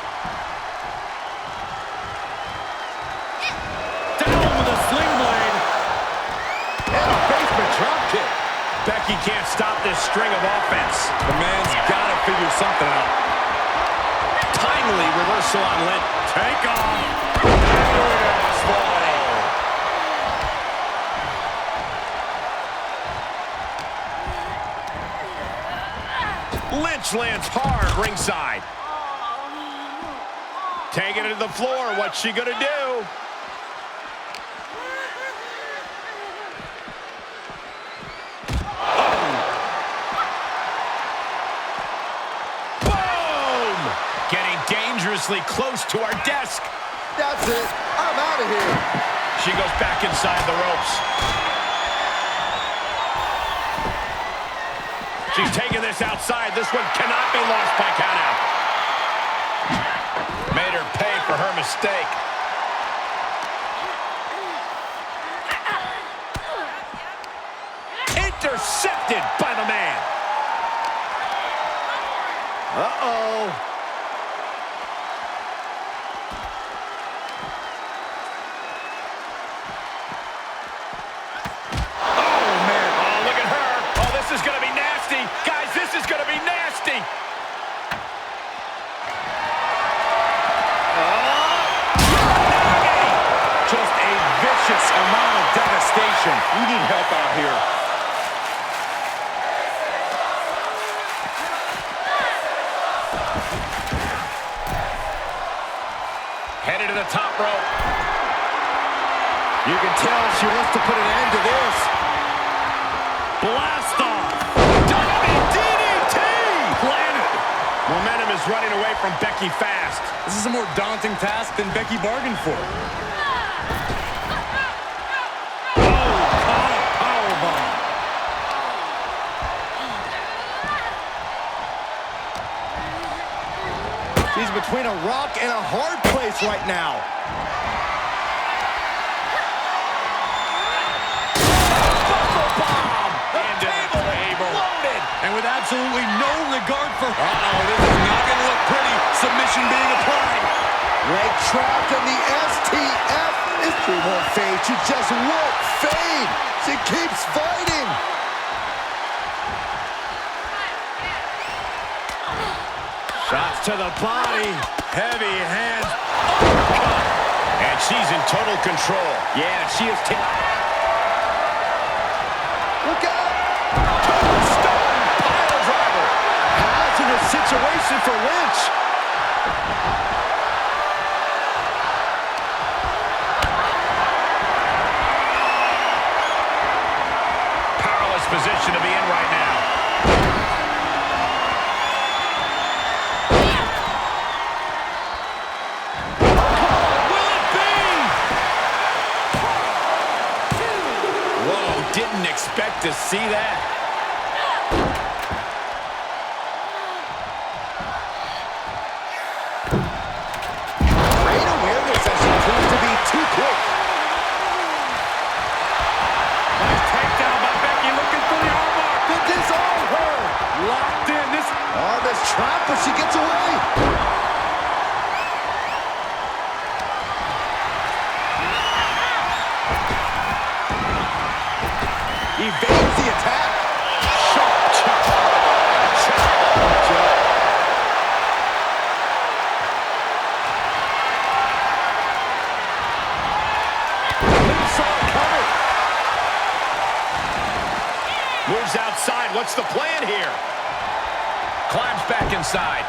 Down with a sling blade. And a basement drop kick. Becky can't stop this string of offense. The man's got to figure something out. Timely reversal on Lynn. Take off. Lynch lands hard ringside. Taking it to the floor. What's she gonna do? Dangerously close to our desk. That's it. I'm out of here. She goes back inside the ropes. She's taking this outside. This one cannot be lost by countout. Made her pay for her mistake. Intercepted by the man. Uh-oh. This is going to be nasty. Guys, this is going to be nasty. Just a vicious amount of devastation. We need help out here. Headed to the top rope. You can tell she wants to put an end to this. Blast off. Diving DDT. Planted. Momentum is running away from Becky fast. This is a more daunting task than Becky bargained for. Oh, caught a powerbomb. She's between a rock and a hard place right now. And with absolutely no regard for... Uh-oh, this is not going to look pretty. Submission being applied. Leg trapped in the STF. She won't fade. She just won't fade. She keeps fighting. Shots to the body. Heavy hands. Uppercut. And she's in total control. Yeah, she is... Look out. Situation for Lynch. Powerless position to be in right now. Will it be? Whoa, didn't expect to see that. Trap, but she gets away. Evades the attack. Sharp chop. Moves outside. What's the plan here? Climbs back inside.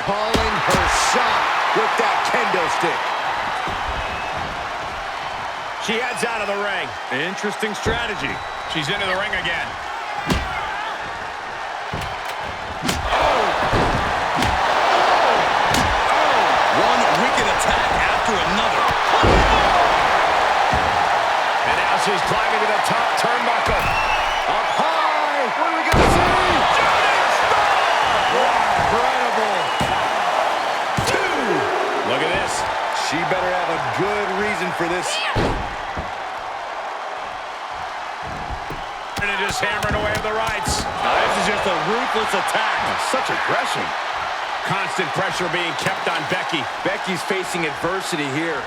calling her shot with that kendo stick. She heads out of the ring. Interesting strategy. She's into the ring again. One wicked attack after another. And now she's climbing to the top turnbuckle. Up high. What are we going to see? Incredible. 2. Look at this. She better have a good reason for this. And just hammering away with the rights. Now, this is just a ruthless attack. Such aggression. Constant pressure being kept on Becky. Becky's facing adversity here.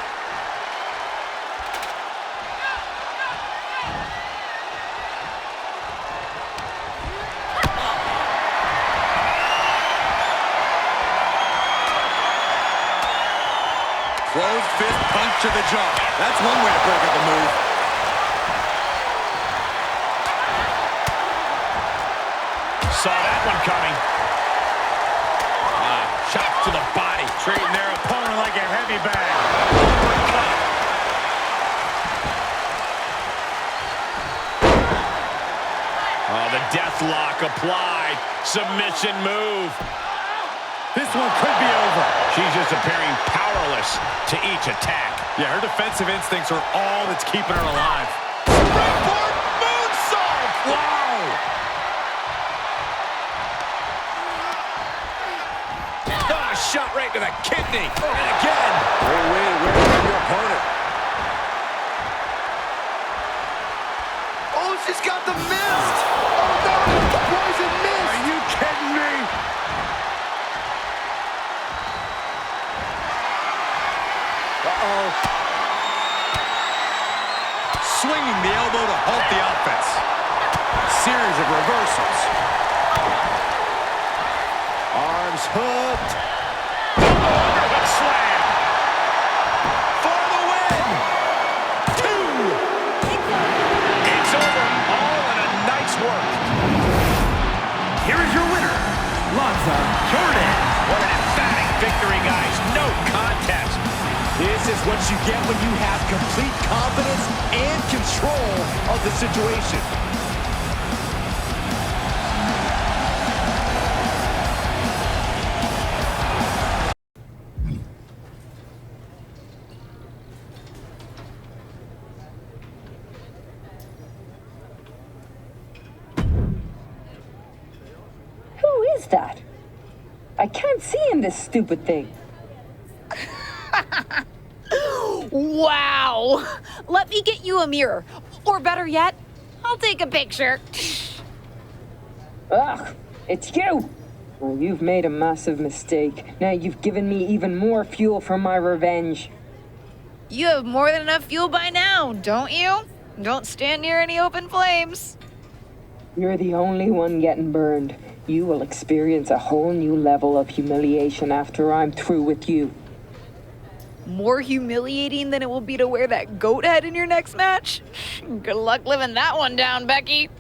Closed fist punch to the jaw. That's one way to break up a move. Saw that one coming. Shot to the body. Treating their opponent like a heavy bag. Oh, the death lock applied. Submission move. This one could be over. She's just appearing powerless to each attack. Yeah, her defensive instincts are all that's keeping her alive. Springboard moonsault! Wow! Oh, shot right to the kidney. And again. Great way to wear down your opponent. Oh, she's got the mist. Oh, no. Poison mist. Are you kidding me? Uh-oh. Swinging the elbow to halt the offense. Series of reversals. Arms hooked. Overhead slam. For the win. 2. It's over. All in a night's work. Here is your winner, Lanza Jordan. What an emphatic victory, guys. No contest. This is what you get when you have complete confidence and control of the situation. Who is that? I can't see in this stupid thing. Wow! Let me get you a mirror. Or better yet, I'll take a picture. Ugh, it's you! Well, you've made a massive mistake. Now you've given me even more fuel for my revenge. You have more than enough fuel by now, don't you? Don't stand near any open flames. You're the only one getting burned. You will experience a whole new level of humiliation after I'm through with you. More humiliating than it will be to wear that goat head in your next match? Good luck living that one down, Becky.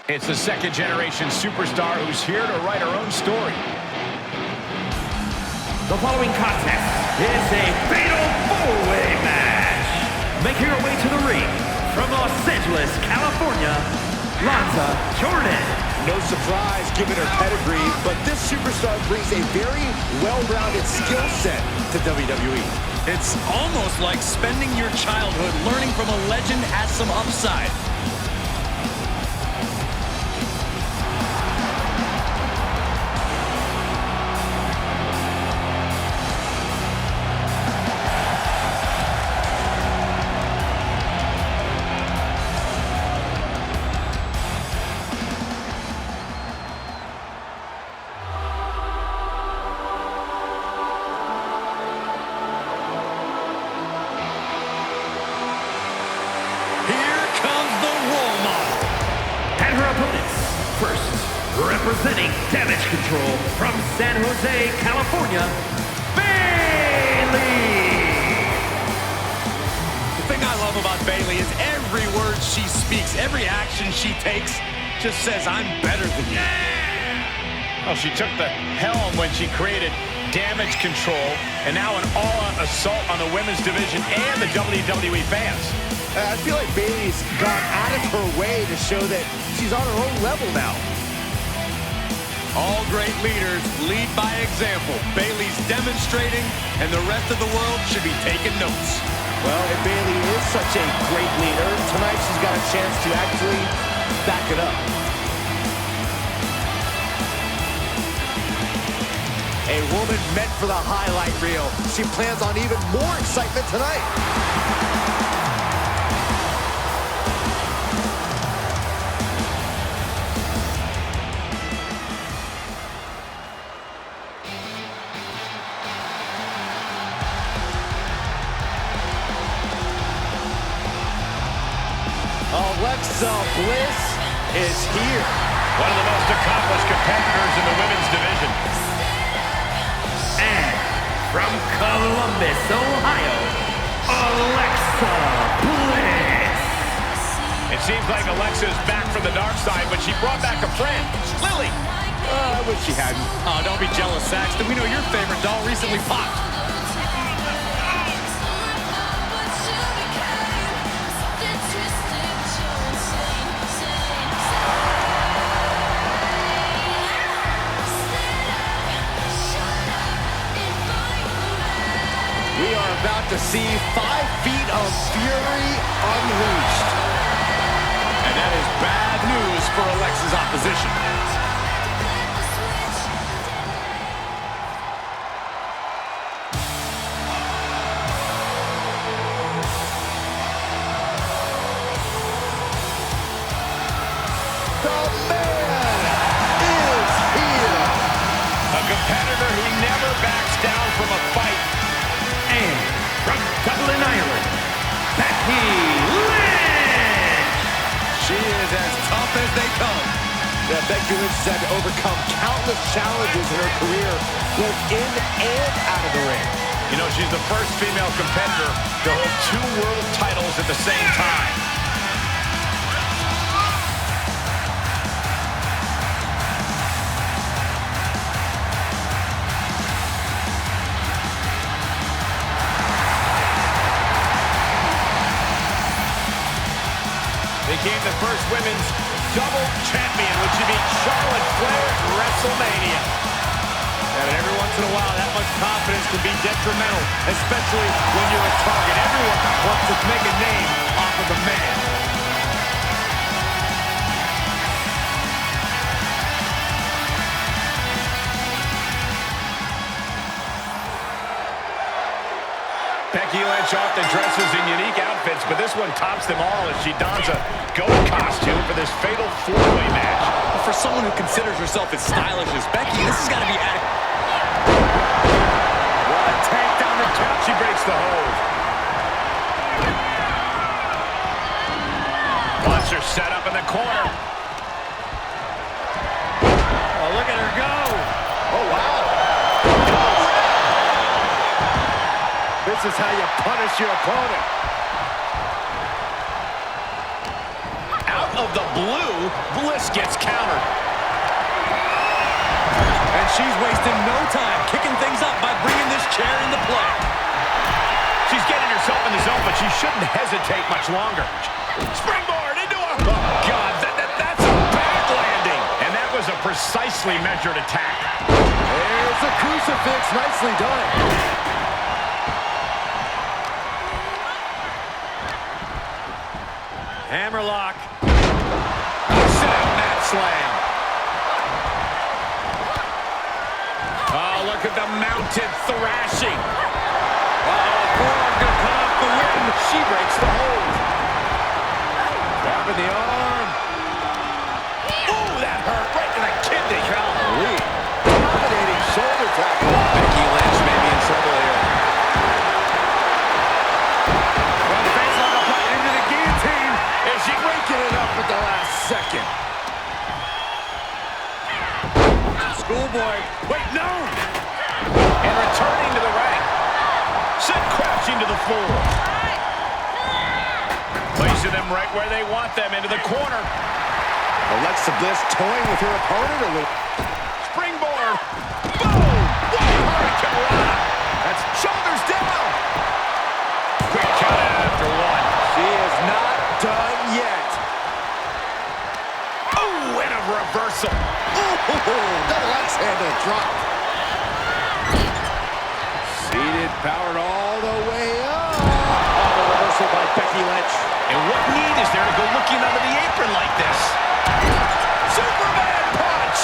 It's the second-generation superstar who's here to write her own story. The following contest is a fatal four-way match. Making her way to the ring from Los Angeles, California, Lanza Jordan. No surprise given her pedigree, but this superstar brings a very well-rounded skill set to WWE. It's almost like spending your childhood learning from a legend has some upside. representing Damage Control from San Jose, California, Bayley! The thing I love about Bayley is every word she speaks, every action she takes just says, I'm better than you. Well, she took the helm when she created Damage Control, and now an all-out assault on the women's division and the WWE fans. I feel like Bayley's gone out of her way to show that she's on her own level now. All great leaders lead by example. Bayley's demonstrating, and the rest of the world should be taking notes. Well, if Bayley is such a great leader, tonight she's got a chance to actually back it up. A woman meant for the highlight reel. She plans on even more excitement tonight. Alexa Bliss is here. One of the most accomplished competitors in the women's division. And from Columbus, Ohio, Alexa Bliss. It seems like Alexa is back from the dark side, but she brought back a friend, Lily. I wish she hadn't. Oh, don't be jealous, Saxton. We know your favorite doll recently popped. We are about to see 5 feet of fury unleashed. And that is bad news for Alexa's opposition. The man is here. A competitor who never backs down from a fight. And from Dublin, Ireland, Becky Lynch! She is as tough as they come. Yeah, Becky Lynch has had to overcome countless challenges in her career, both in and out of the ring. You know, she's the first female competitor to hold 2 world titles at the same time. Became the first women's double champion when she beat Charlotte Flair at WrestleMania. Yeah, but every once in a while, that much confidence can be detrimental, especially when you're a target. Everyone wants to make a name off of the man. Becky Lynch often dresses in unique outfits, but this one tops them all as she dons a goat costume for this fatal 4-way match. For someone who considers herself as stylish as Becky, this has got to be adequate. What a tank down the top. She breaks the hold. Wants her set up in the corner. Oh, look at her go. Oh, wow. This is how you punish your opponent. Out of the blue, Bliss gets countered. And she's wasting no time kicking things up by bringing this chair into play. She's getting herself in the zone, but she shouldn't hesitate much longer. Springboard into a... Oh, God, that's a back landing. And that was a precisely measured attack. There's a crucifix. Nicely done. Hammerlock. Sit out mat slam. Oh, look at the mounted thrashing. Uh-oh, forearm gonna cut off the win. She breaks the hold. Grabbing the arm. Ooh, that hurt right to the kidney. Golly. Dominating shoulder tackle. Becky Lynch may be in trouble here. She's breaking it up at the last second. fool. Placing them right where they want them, into the corner. Alexa Bliss toying with her opponent a little. Springboard. Boom! Hurricane. That's shoulders down. Quick count after one. She is not done yet. Oh, and a reversal. Double X handle drop. Seated, powered all the way up. Oh, the reversal by Becky Lynch. And what need is there to go looking under the apron like this? Superman punch!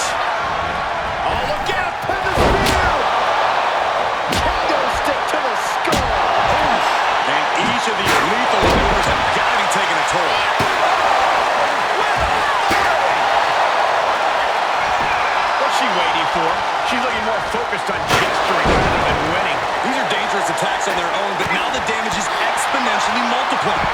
Oh, look out! For the spear! Kendo stick to the skull. And each of these lethal maneuvers have got to be taking a toll. What's she waiting for? She's looking more focused on gesturing rather than winning. These are dangerous attacks on their own, but now the damage is exponentially multiplied.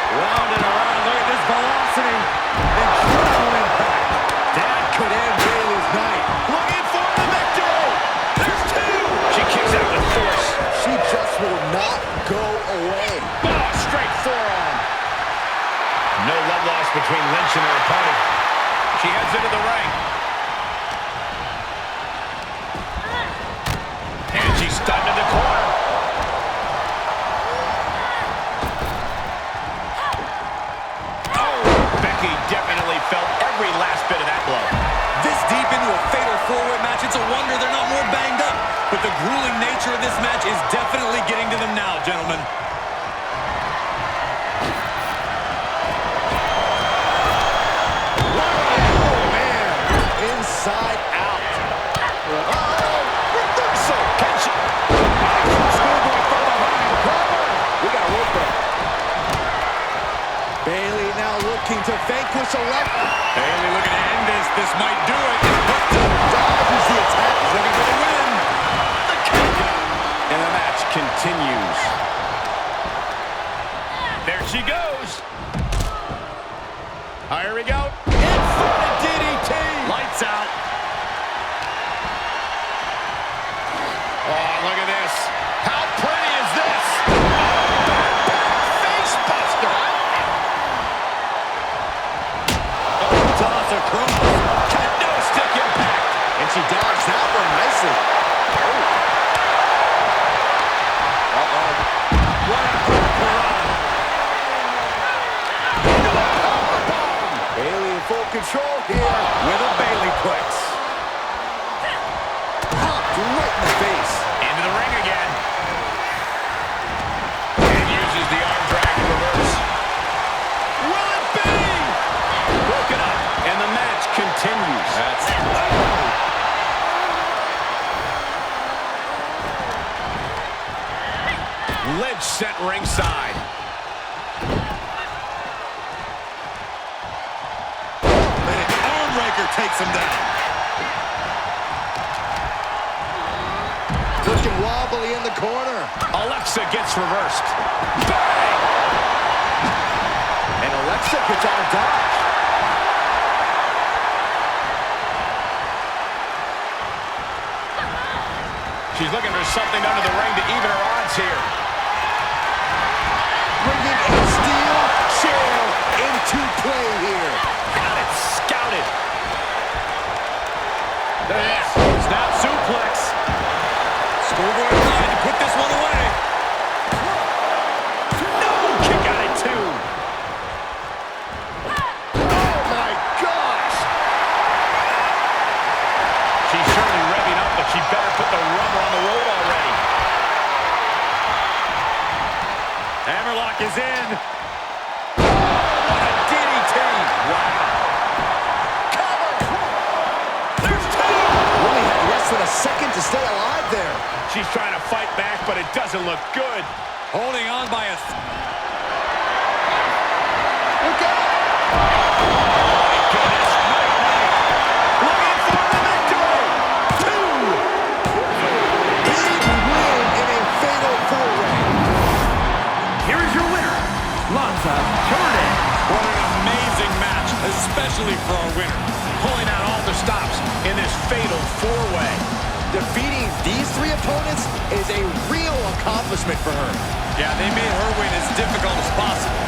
Round and around. Look at this velocity. Incredible impact. That could end Bayley's night. Looking for the victory! There's two! She kicks out with force. She just will not go away. Oh, straight forearm. No love lost between Lynch and her opponent. She heads into the ring. And she's stunned in the corner. Definitely felt every last bit of that blow. This deep into a fatal four-way match, it's a wonder they're not more banged up. But the grueling nature of this match is definitely getting to them now, gentlemen. Oh, man. Inside out. Uh-oh. Reversal. Catch it. Schoolboy from behind. Cover. We got a rope break. Bayley now looking to vanquish Alexa. Bayley looking to end this. This might do it. Dodges the attack. He's looking for the win. The kick. And the match continues. There she goes. Here we go. Inverted DDT. Lights out. Oh, look at this. How pretty is this? Face buster. Toss across. Kendo stick impact. And she dodged that one nicely. Uh-oh. What a piranha. Into a powerbomb. Bayley in full control here with a Bayleyplex. Popped right in the face. Into the ring again. And uses the arm drag in reverse. Will it be? Broken up. And the match continues. That's Lynch sent ringside. and an arm breaker takes him down. Looking wobbly in the corner. Alexa gets reversed. Bang! And Alexa gets out of dodge. She's looking for something under the ring to even her odds here. Bringing a steel chair into play here. Got it scouted. There. Snap suplex. Schoolboy trying to put this one away. No! Kick out at two. Oh my gosh! She's surely revving up, but she better put the rubber on the road already. Hammerlock is in. What a DDT! Wow. Cover! There's two! Only had less than a second to stay alive there. She's trying to fight back, but it doesn't look good. Holding on by a... Look out! Goodness, night-night. Looking for the victory! Two! Big win in a fatal four-way. Here is your winner, Lanza Jordan. What an amazing match, especially for our winner. Pulling out all the stops in this fatal four-way. Defeating these three opponents is a real accomplishment for her. Yeah, they made her win as difficult as possible.